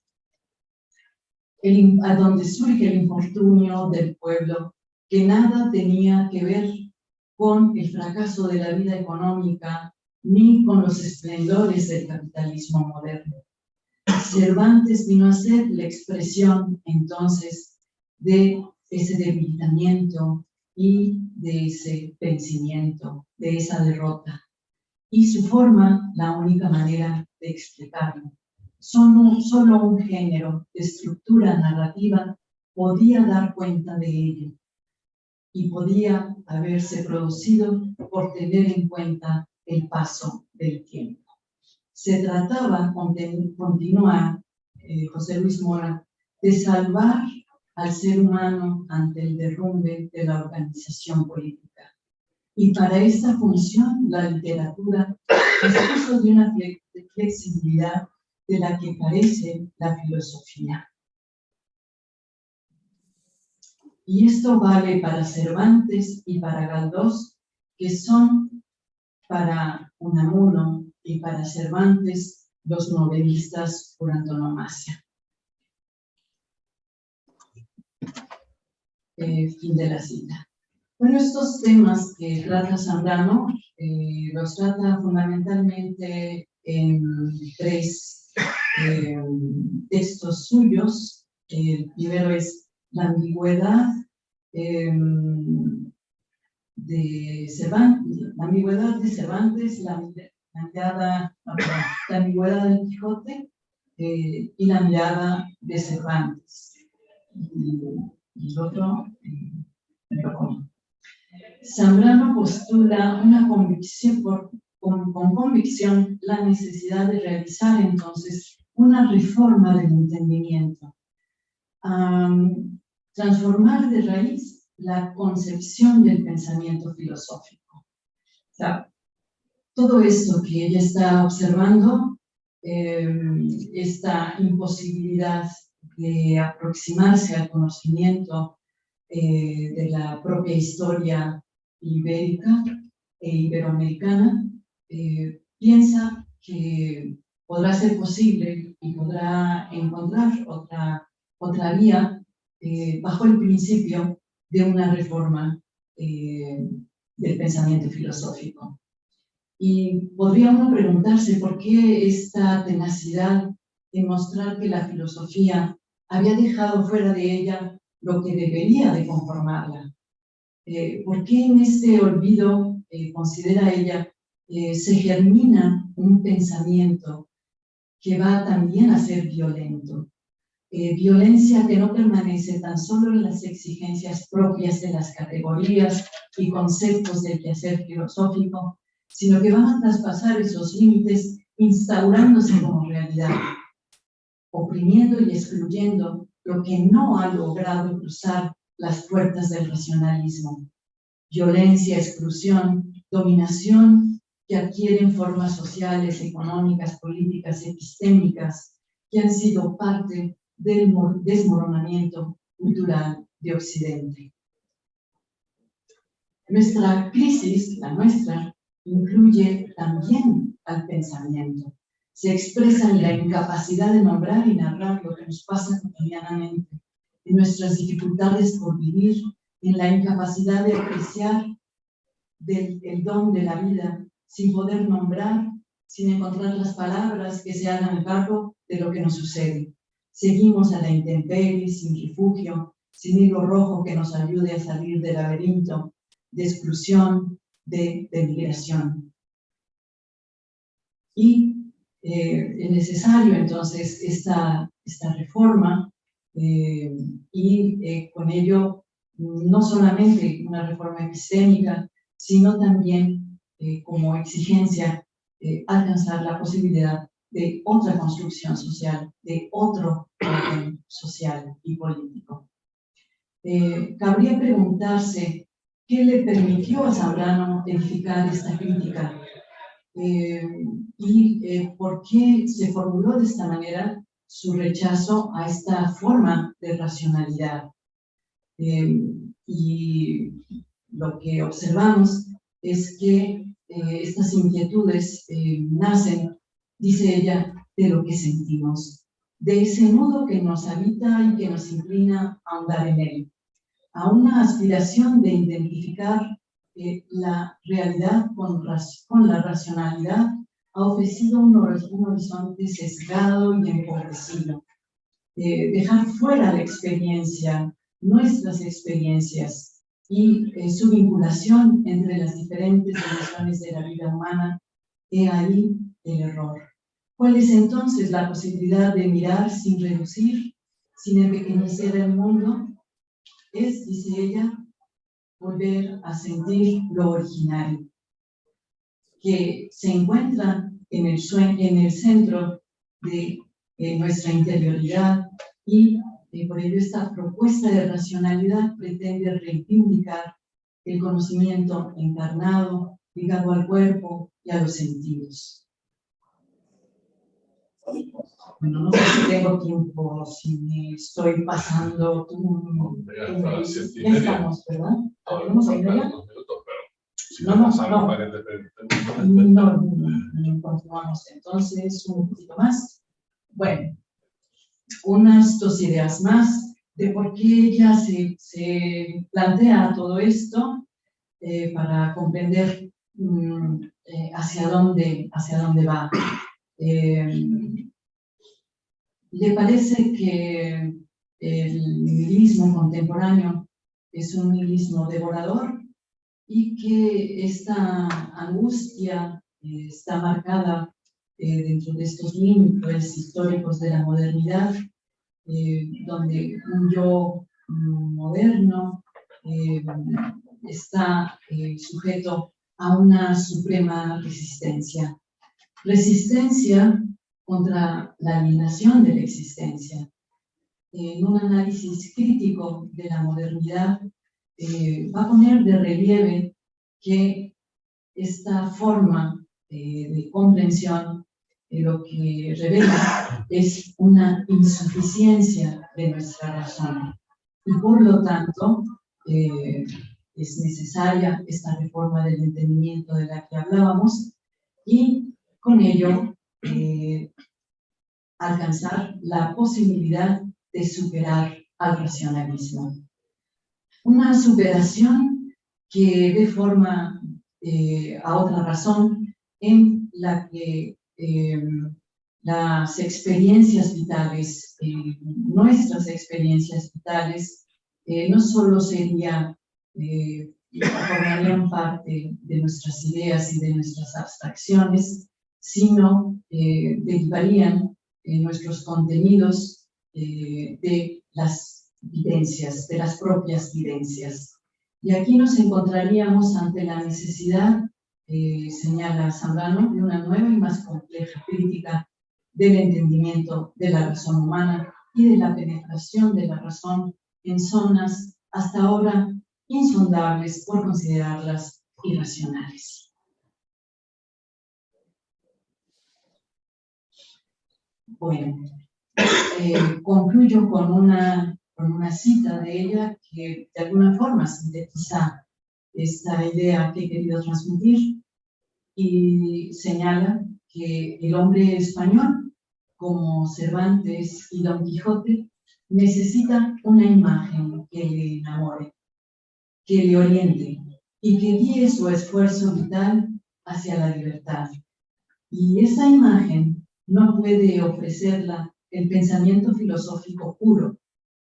A donde surge el infortunio del pueblo, que nada tenía que ver con el fracaso de la vida económica ni con los esplendores del capitalismo moderno. Cervantes vino a ser la expresión entonces de ese debilitamiento y de ese vencimiento, de esa derrota. Y su forma, la única manera de explicarlo. Solo un género de estructura narrativa podía dar cuenta de ello y podía haberse producido por tener en cuenta el paso del tiempo. Se trataba, continúa José Luis Mora, de salvar al ser humano ante el derrumbe de la organización política. Y para esta función, la literatura dispuso de una flexibilidad de la que carece la filosofía. Y esto vale para Cervantes y para Galdós, que son para Unamuno y para Cervantes los novelistas por antonomasia. Fin de la cita. Bueno, estos temas que trata Zambrano los trata fundamentalmente en tres textos suyos. El primero es la ambigüedad de Cervantes, la ambigüedad de Cervantes, la ambigüedad del Quijote y la mirada de Cervantes. Y el otro, me lo como. Zambrano postula una convicción, con convicción la necesidad de realizar entonces una reforma del entendimiento, transformar de raíz la concepción del pensamiento filosófico. O sea, todo esto que ella está observando, esta imposibilidad de aproximarse al conocimiento de la propia historia ibérica e iberoamericana, piensa que podrá ser posible y podrá encontrar otra vía bajo el principio de una reforma del pensamiento filosófico. Y podría uno preguntarse por qué esta tenacidad en mostrar que la filosofía había dejado fuera de ella lo que debería de conformarla. ¿Por qué en este olvido, considera ella, se germina un pensamiento que va también a ser violento? Violencia que no permanece tan solo en las exigencias propias de las categorías y conceptos del quehacer filosófico, sino que van a traspasar esos límites instaurándose como realidad, oprimiendo y excluyendo lo que no ha logrado cruzar las puertas del racionalismo. Violencia, exclusión, dominación que adquieren formas sociales, económicas, políticas, epistémicas, que han sido parte del desmoronamiento cultural de Occidente. Nuestra crisis, la nuestra, incluye también al pensamiento. Se expresa en la incapacidad de nombrar y narrar lo que nos pasa cotidianamente, en nuestras dificultades por vivir, en la incapacidad de apreciar el don de la vida, sin poder nombrar, sin encontrar las palabras que se hagan cargo de lo que nos sucede. Seguimos a la intemperie, sin refugio, sin hilo rojo que nos ayude a salir del laberinto de exclusión, de migración. Y es necesario entonces esta reforma y con ello no solamente una reforma epistémica, sino también como exigencia alcanzar la posibilidad de otra construcción social, de otro orden social y político. Cabría preguntarse qué le permitió a Zambrano edificar esta crítica y por qué se formuló de esta manera su rechazo a esta forma de racionalidad. Y lo que observamos es que estas inquietudes nacen, dice ella, de lo que sentimos, de ese modo que nos habita y que nos inclina a ahondar en él, a una aspiración de identificar la realidad con la racionalidad, ha ofrecido un horizonte sesgado y empobrecido. Dejar fuera la experiencia, nuestras experiencias y su vinculación entre las diferentes dimensiones de la vida humana, he ahí el error. ¿Cuál es entonces la posibilidad de mirar sin reducir, sin empequeñecer el mundo? Es, dice ella, volver a sentir lo originario, que se encuentra en el centro de nuestra interioridad y por ello esta propuesta de racionalidad pretende reivindicar el conocimiento encarnado, ligado al cuerpo y a los sentidos. Bueno, no sé si tengo tiempo, si me estoy pasando. Ya estamos, ¿verdad? ¿Tenemos ahí ya? No, continuamos entonces un poquito más. Bueno, unas dos ideas más de por qué ella se plantea todo esto para comprender hacia dónde va. ¿Le parece que el nihilismo contemporáneo es un nihilismo devorador? y que esta angustia está marcada dentro de estos límites históricos de la modernidad, donde un yo moderno está sujeto a una suprema resistencia. Resistencia contra la alienación de la existencia. En un análisis crítico de la modernidad, va a poner de relieve que esta forma de comprensión lo que revela es una insuficiencia de nuestra razón. Y por lo tanto, es necesaria esta reforma del entendimiento de la que hablábamos y con ello alcanzar la posibilidad de superar al racionalismo. Una superación que dé forma a otra razón en la que las experiencias vitales, nuestras experiencias vitales, no solo formarían parte de nuestras ideas y de nuestras abstracciones, sino derivarían nuestros contenidos de las vivencias, de las propias vivencias. Y aquí nos encontraríamos ante la necesidad, señala Zambrano, de una nueva y más compleja crítica del entendimiento de la razón humana y de la penetración de la razón en zonas hasta ahora insondables por considerarlas irracionales. Bueno, concluyo con una cita de ella que de alguna forma sintetiza esta idea que he querido transmitir y señala que el hombre español, como Cervantes y Don Quijote, necesita una imagen que le enamore, que le oriente y que guíe su esfuerzo vital hacia la libertad. Y esa imagen no puede ofrecerla el pensamiento filosófico puro,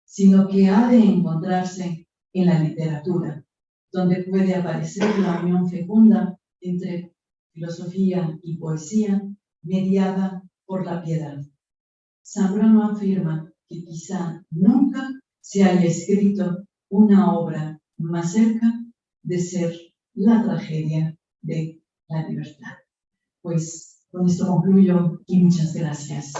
sino que ha de encontrarse en la literatura, donde puede aparecer la unión fecunda entre filosofía y poesía, mediada por la piedad. Zambrano afirma que quizá nunca se haya escrito una obra más cerca de ser la tragedia de la libertad. Pues con esto concluyo y muchas gracias.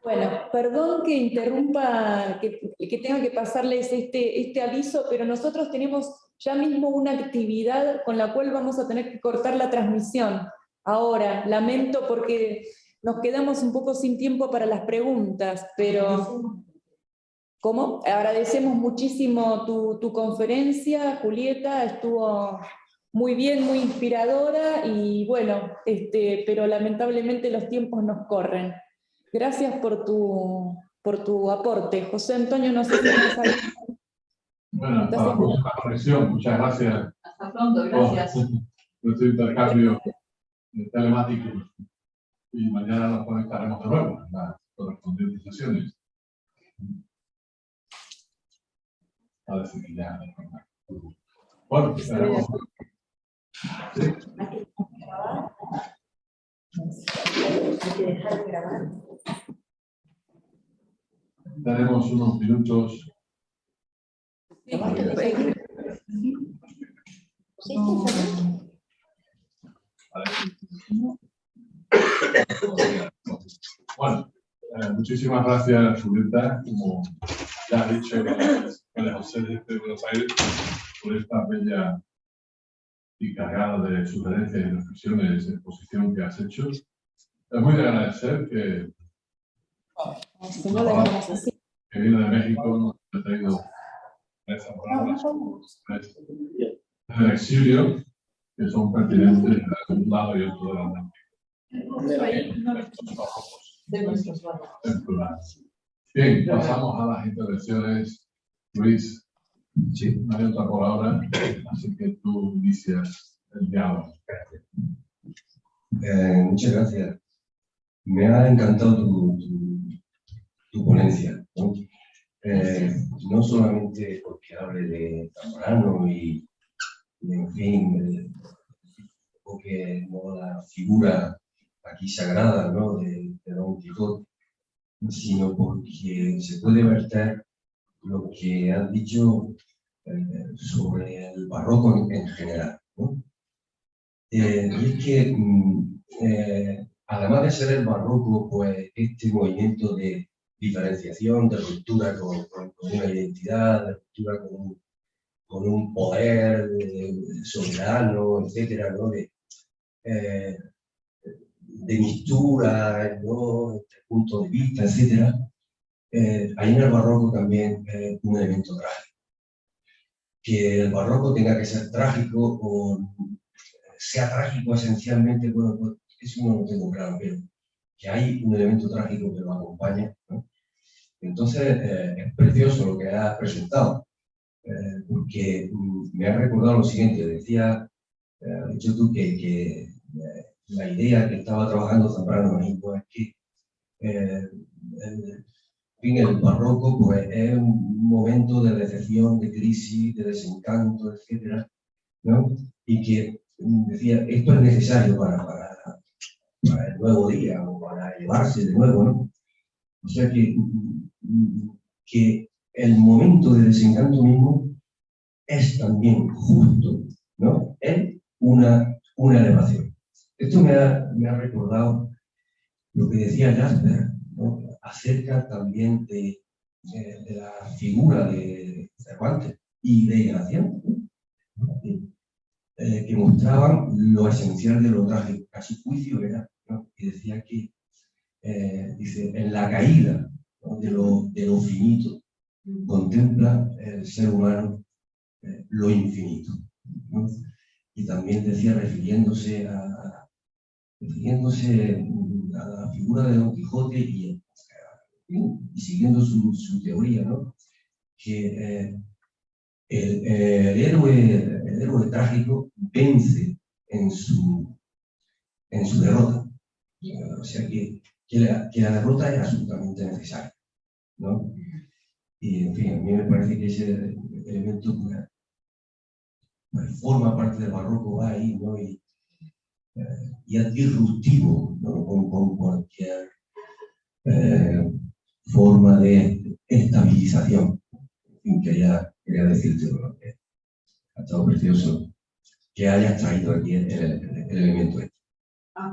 Bueno, perdón que interrumpa, que tenga que pasarles este aviso, pero nosotros tenemos ya mismo una actividad con la cual vamos a tener que cortar la transmisión. Ahora, lamento porque nos quedamos un poco sin tiempo para las preguntas, pero ¿cómo? Agradecemos muchísimo tu conferencia, Julieta, estuvo muy bien, muy inspiradora, y bueno, pero lamentablemente los tiempos nos corren. Gracias por tu aporte. José Antonio, no sé si nos ha... Bueno, hasta la próxima conexión. Muchas gracias. Hasta pronto, gracias. Por nuestro intercambio telemático. Y mañana nos conectaremos de nuevo en las correspondientes sesiones. Parece que ya. Bueno, tenemos. ¿Sí? Hay que dejar de grabar. Tenemos unos minutos. Bueno, muchísimas gracias, Julieta, como ya ha dicho María José de Buenos Aires, por esta bella y cargada de sugerencias y reflexiones de exposición que has hecho. Es muy de agradecer que viene de México, nos ha traído esas palabras del exilio, que son pertinentes de un lado y otro de la De nuestros valores. Bien, pasamos a las intervenciones. Luis, sí, no hay otra por ahora, así que tú inicias el diálogo. Muchas gracias. Me ha encantado tu ponencia, ¿no? no solamente porque hable de Zambrano y en fin, porque no la figura aquí sagrada, ¿no?, de Don Quijote, sino porque se puede verter lo que han dicho sobre el barroco en general, ¿no? Y es que, además de ser el barroco, pues este movimiento de diferenciación, de ruptura con una identidad, de ruptura con un poder soberano, etcétera, ¿no?, de mistura, ¿no?, entre puntos de vista, etcétera, hay en el barroco también un elemento trágico. Que el barroco tenga que ser trágico o sea trágico esencialmente, bueno, pues eso no lo tengo claro, pero que hay un elemento trágico que lo acompaña, ¿no? Entonces, es precioso lo que has presentado, porque me ha recordado lo siguiente. Decía, has dicho tú que la idea que estaba trabajando Zambrano ahí, pues es que en fin, el barroco pues, es un momento de decepción, de crisis, de desencanto, etcétera, ¿no? Y que decía, esto es necesario para el nuevo día o para elevarse de nuevo, ¿no? O sea que el momento de desencanto mismo es también justo, ¿no?, es una elevación. Esto me ha recordado lo que decía Jasper, ¿no?, acerca también de la figura de Cervantes y de Gracián, ¿no?, que mostraban lo esencial de lo trágico. Casi juicio era, ¿no?, y decía que, dice, en la caída, ¿no?, de lo finito, contempla el ser humano lo infinito, ¿no? Y también decía, refiriéndose a la figura de Don Quijote y siguiendo su teoría, ¿no?, que el héroe trágico vence en su derrota. O sea que la derrota es absolutamente necesaria, ¿no? Y en fin, a mí me parece que ese elemento pues, forma parte del barroco, va ahí, ¿no? Y es disruptivo, ¿no?, con cualquier forma de estabilización. En fin, quería decirte, ¿no?, que ha estado precioso que hayas traído aquí el elemento este.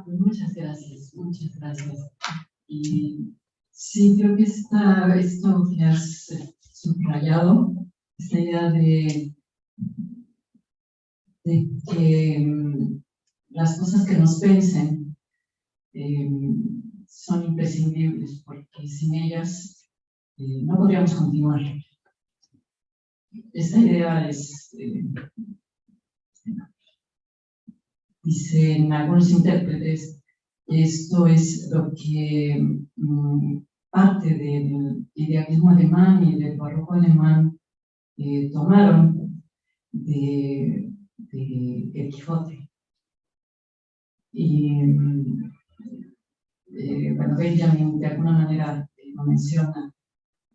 Pues muchas gracias, muchas gracias. Y sí, creo que esto que has subrayado, esta idea de que las cosas que nos pensen son imprescindibles, porque sin ellas no podríamos continuar. Esta idea es, dicen algunos intérpretes, esto es lo que parte del idealismo alemán y del barroco alemán tomaron de El Quijote. Y bueno, Benjamin de alguna manera lo menciona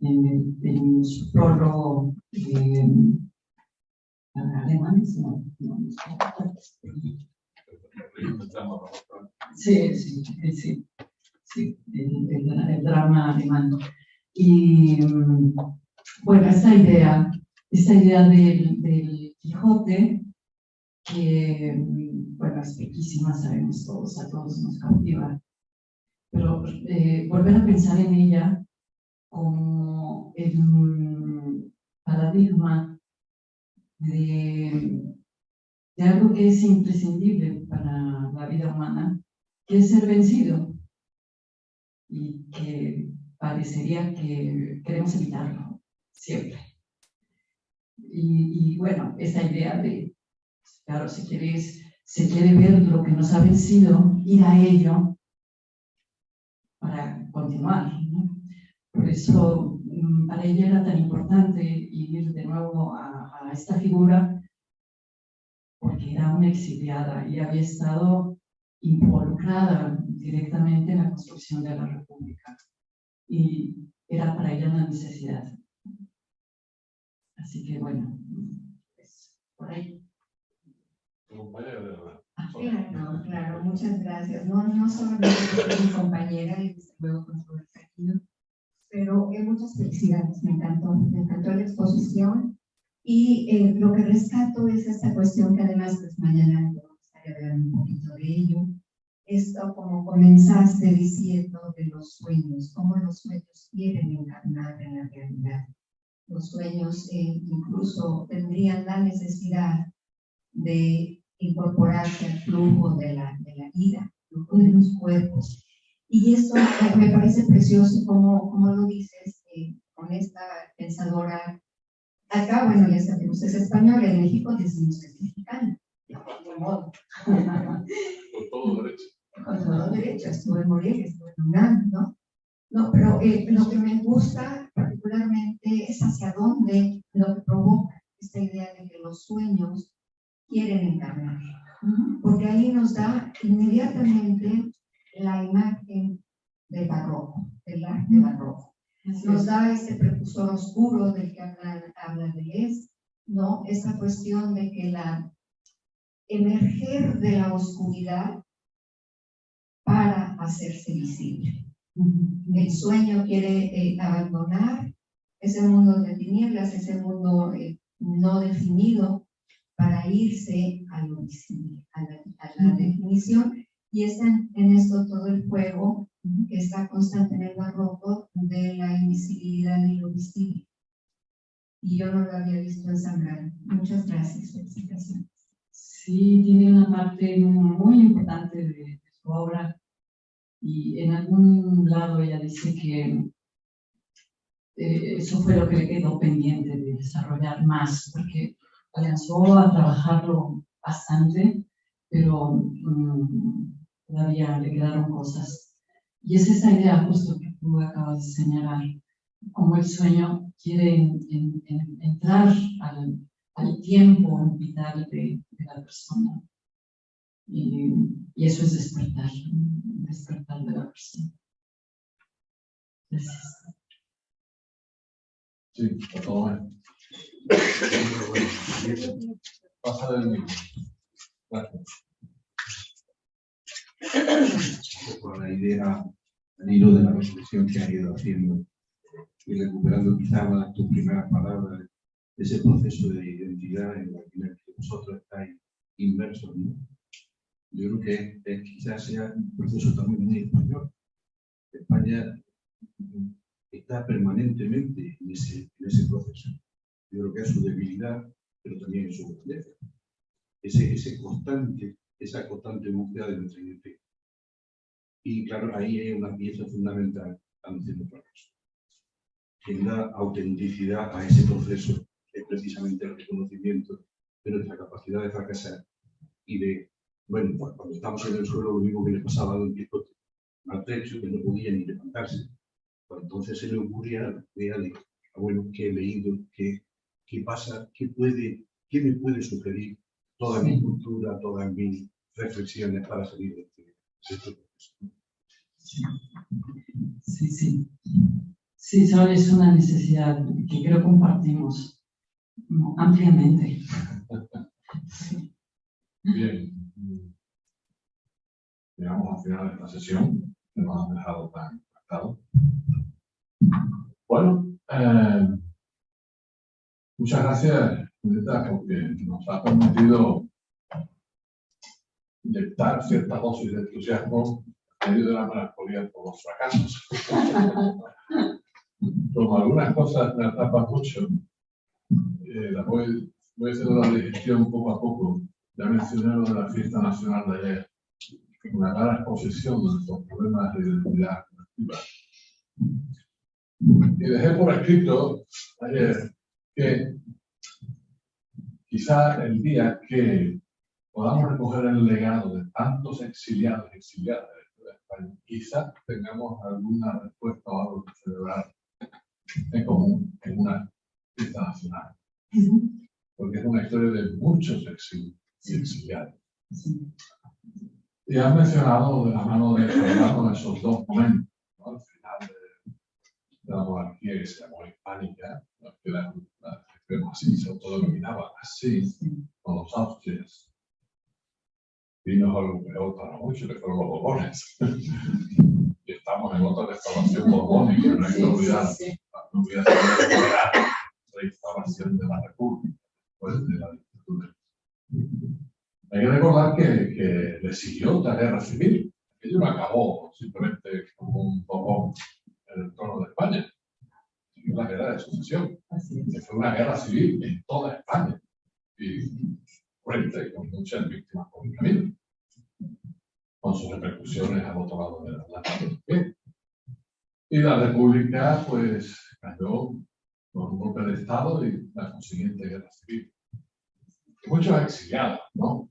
en su prólogo alemán. Sí, el drama alemán. Y bueno, esta idea del Quijote, que bueno, es riquísima, sabemos todos, a todos nos cautiva, pero volver a pensar en ella como el paradigma de algo que es imprescindible para la vida humana, que es ser vencido, y que parecería que queremos evitarlo siempre. Y bueno, esa idea de, claro, se quiere ver lo que nos ha vencido, ir a ello para continuar, ¿no? Por eso para ella era tan importante ir de nuevo a esta figura, porque era una exiliada y había estado involucrada directamente en la construcción de la República. Y era para ella una necesidad. Así que bueno, pues por ahí. Claro, claro, muchas gracias. No solamente por mi compañera y desde luego con todo el cariño, pero muchas felicidades, me encantó la exposición y lo que rescato es esta cuestión que además pues mañana me gustaría hablar un poquito de ello. Esto como comenzaste diciendo de los sueños, cómo los sueños quieren encarnar en la realidad. Los sueños incluso tendrían la necesidad de incorporarse al flujo de la vida, al flujo de los cuerpos. Y esto me parece precioso, como lo dices, con esta pensadora. Acá, bueno, ya sabemos, es española, en México decimos es mexicana, de modo. Con todo derecho. Con todo derecho, estuve en Morelia, estuve en UNAM, ¿no? No, pero lo que me gusta particularmente es hacia dónde lo que provoca esta idea de que los sueños quieren encarnar, porque ahí nos da inmediatamente la imagen del barroco, del arte barroco. Nos da ese precursor oscuro del que habla Deleuze, ¿no? Esa cuestión de que la emerger de la oscuridad para hacerse visible. El sueño quiere abandonar ese mundo de tinieblas, ese mundo no definido, para irse a lo visible, a la definición, y está en esto todo el juego que está constante en el barroco de la invisibilidad y lo visible. Y yo no lo había visto ensamblar. Muchas gracias, felicitaciones. Sí, tiene una parte muy importante de su obra, y en algún lado ella dice que eso fue lo que le quedó pendiente de desarrollar más, porque alcanzó a trabajarlo bastante, pero todavía le quedaron cosas. Y es esa idea justo que tú acabas de señalar, cómo el sueño quiere entrar al tiempo vital de la persona. Y eso es despertar de la persona. Gracias. Sí, por favor. Pasa del mismo. Gracias. Por la idea, al hilo de la reflexión que ha ido haciendo y recuperando quizá tus primeras palabras, ese proceso de identidad en el que vosotros estáis inmersos, ¿no? Yo creo que quizás sea un proceso también muy español. España está permanentemente en ese proceso. Yo creo que es su debilidad, pero también es su grandeza. Esa constante búsqueda de nuestra identidad. Y claro, ahí hay una pieza fundamental, la noción de fracaso. Quien da autenticidad a ese proceso es precisamente el reconocimiento de nuestra capacidad de fracasar y de, bueno, pues cuando estamos en el suelo, lo único que le pasaba a Don Quijote, al techo, que no podía ni levantarse. Pues entonces se le ocurría, bueno, ¿qué he leído? ¿Qué pasa? ¿Qué me puede sugerir toda mi cultura, todas mis reflexiones para salir de este proceso? Sí. Sí, es una necesidad que creo compartimos ampliamente. Sí. Bien. Llegamos al final de esta sesión, que nos han dejado tan impactados. Bueno, muchas gracias, Julieta, porque nos ha permitido inyectar cierta dosis de entusiasmo en medio de la melancolía por los fracasos. Como algunas cosas me atrapan mucho, voy haciendo la digestión poco a poco. Ya mencioné lo de la fiesta nacional de ayer, una clara exposición de nuestros problemas de identidad colectiva. Y dejé por escrito ayer que quizá el día que podamos recoger el legado de tantos exiliados y exiliadas de España, quizá tengamos alguna respuesta o algo que celebrar en común en una fiesta nacional. Porque es una historia de muchos exilios y exiliados. Y han mencionado de la mano de Fernando esos dos momentos, ¿no? Al final de la monarquía que se llamó hispánica, ¿no? Que la pero así se autodenominaban, así, con los Austrias. Vino algo peor para muchos, que fueron los Borbones. Y estamos en otra restauración borbónica, no hay que olvidar, no voy a recuperar la restauración de la República, después de la dictadura. Hay que recordar que le siguió otra guerra civil. Aquello no acabó simplemente como un bombón en el trono de España. Siguió la guerra de sucesión, que fue una guerra civil en toda España. Y frente con muchas víctimas por el camino, con sus repercusiones al otro lado del Atlántico. Y la República, pues, cayó con un golpe de Estado y la consiguiente guerra civil. Y muchos exiliados, ¿no?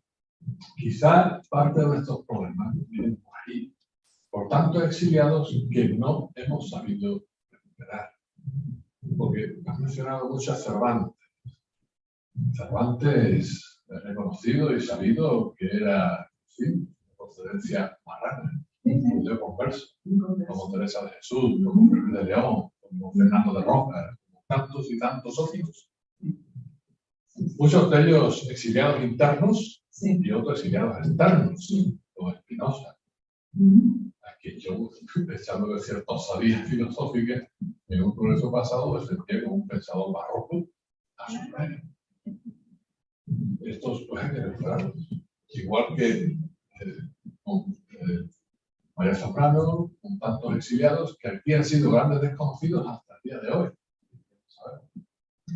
Quizá parte de nuestros problemas vienen por ahí. Por tanto, exiliados que no hemos sabido recuperar. Porque has mencionado mucho a Cervantes. Cervantes es reconocido y sabido que era, sí, de procedencia marrana, judío converso, como Teresa de Jesús, como Felipe de León, como Fernando de Roca, como tantos y tantos otros. Muchos de ellos exiliados internos y otros exiliados externos, como Spinoza, a quien yo, echando de cierta osadía filosófica, en un progreso pasado defendía como un pensador barroco a su manera. Estos pues hay que recuperarlos. Igual que con María Zambrano, con tantos exiliados que aquí han sido grandes desconocidos hasta el día de hoy. ¿Sabes?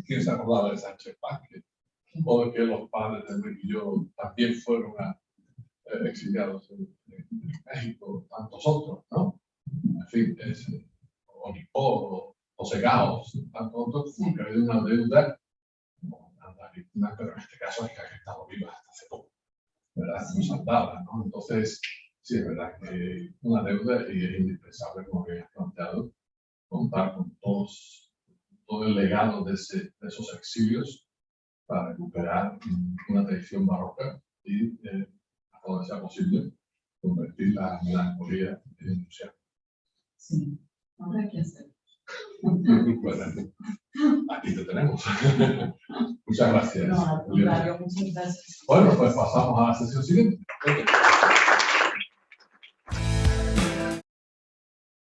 ¿Quién se acordaba de Sánchez Vázquez? O de que los padres de Enrique y yo también fueron exiliados en México, tantos otros, ¿no? En fin, Onipó, José Gaos, tantos otros, que ha habido una deuda con tantas víctimas, pero en este caso es que han estado vivas hasta hace poco, ¿verdad? Muy saldadas, ¿no? Entonces, sí, es verdad que una deuda y es indispensable, como que has planteado, contar con todo el legado de esos exilios para recuperar una tradición barroca y, a donde sea posible, convertir la melancolía en ilusión. Sí, habrá que hacer. Bueno, aquí te tenemos. Muchas gracias. No, al contrario, muchas gracias. Bueno, pues pasamos a la sesión siguiente.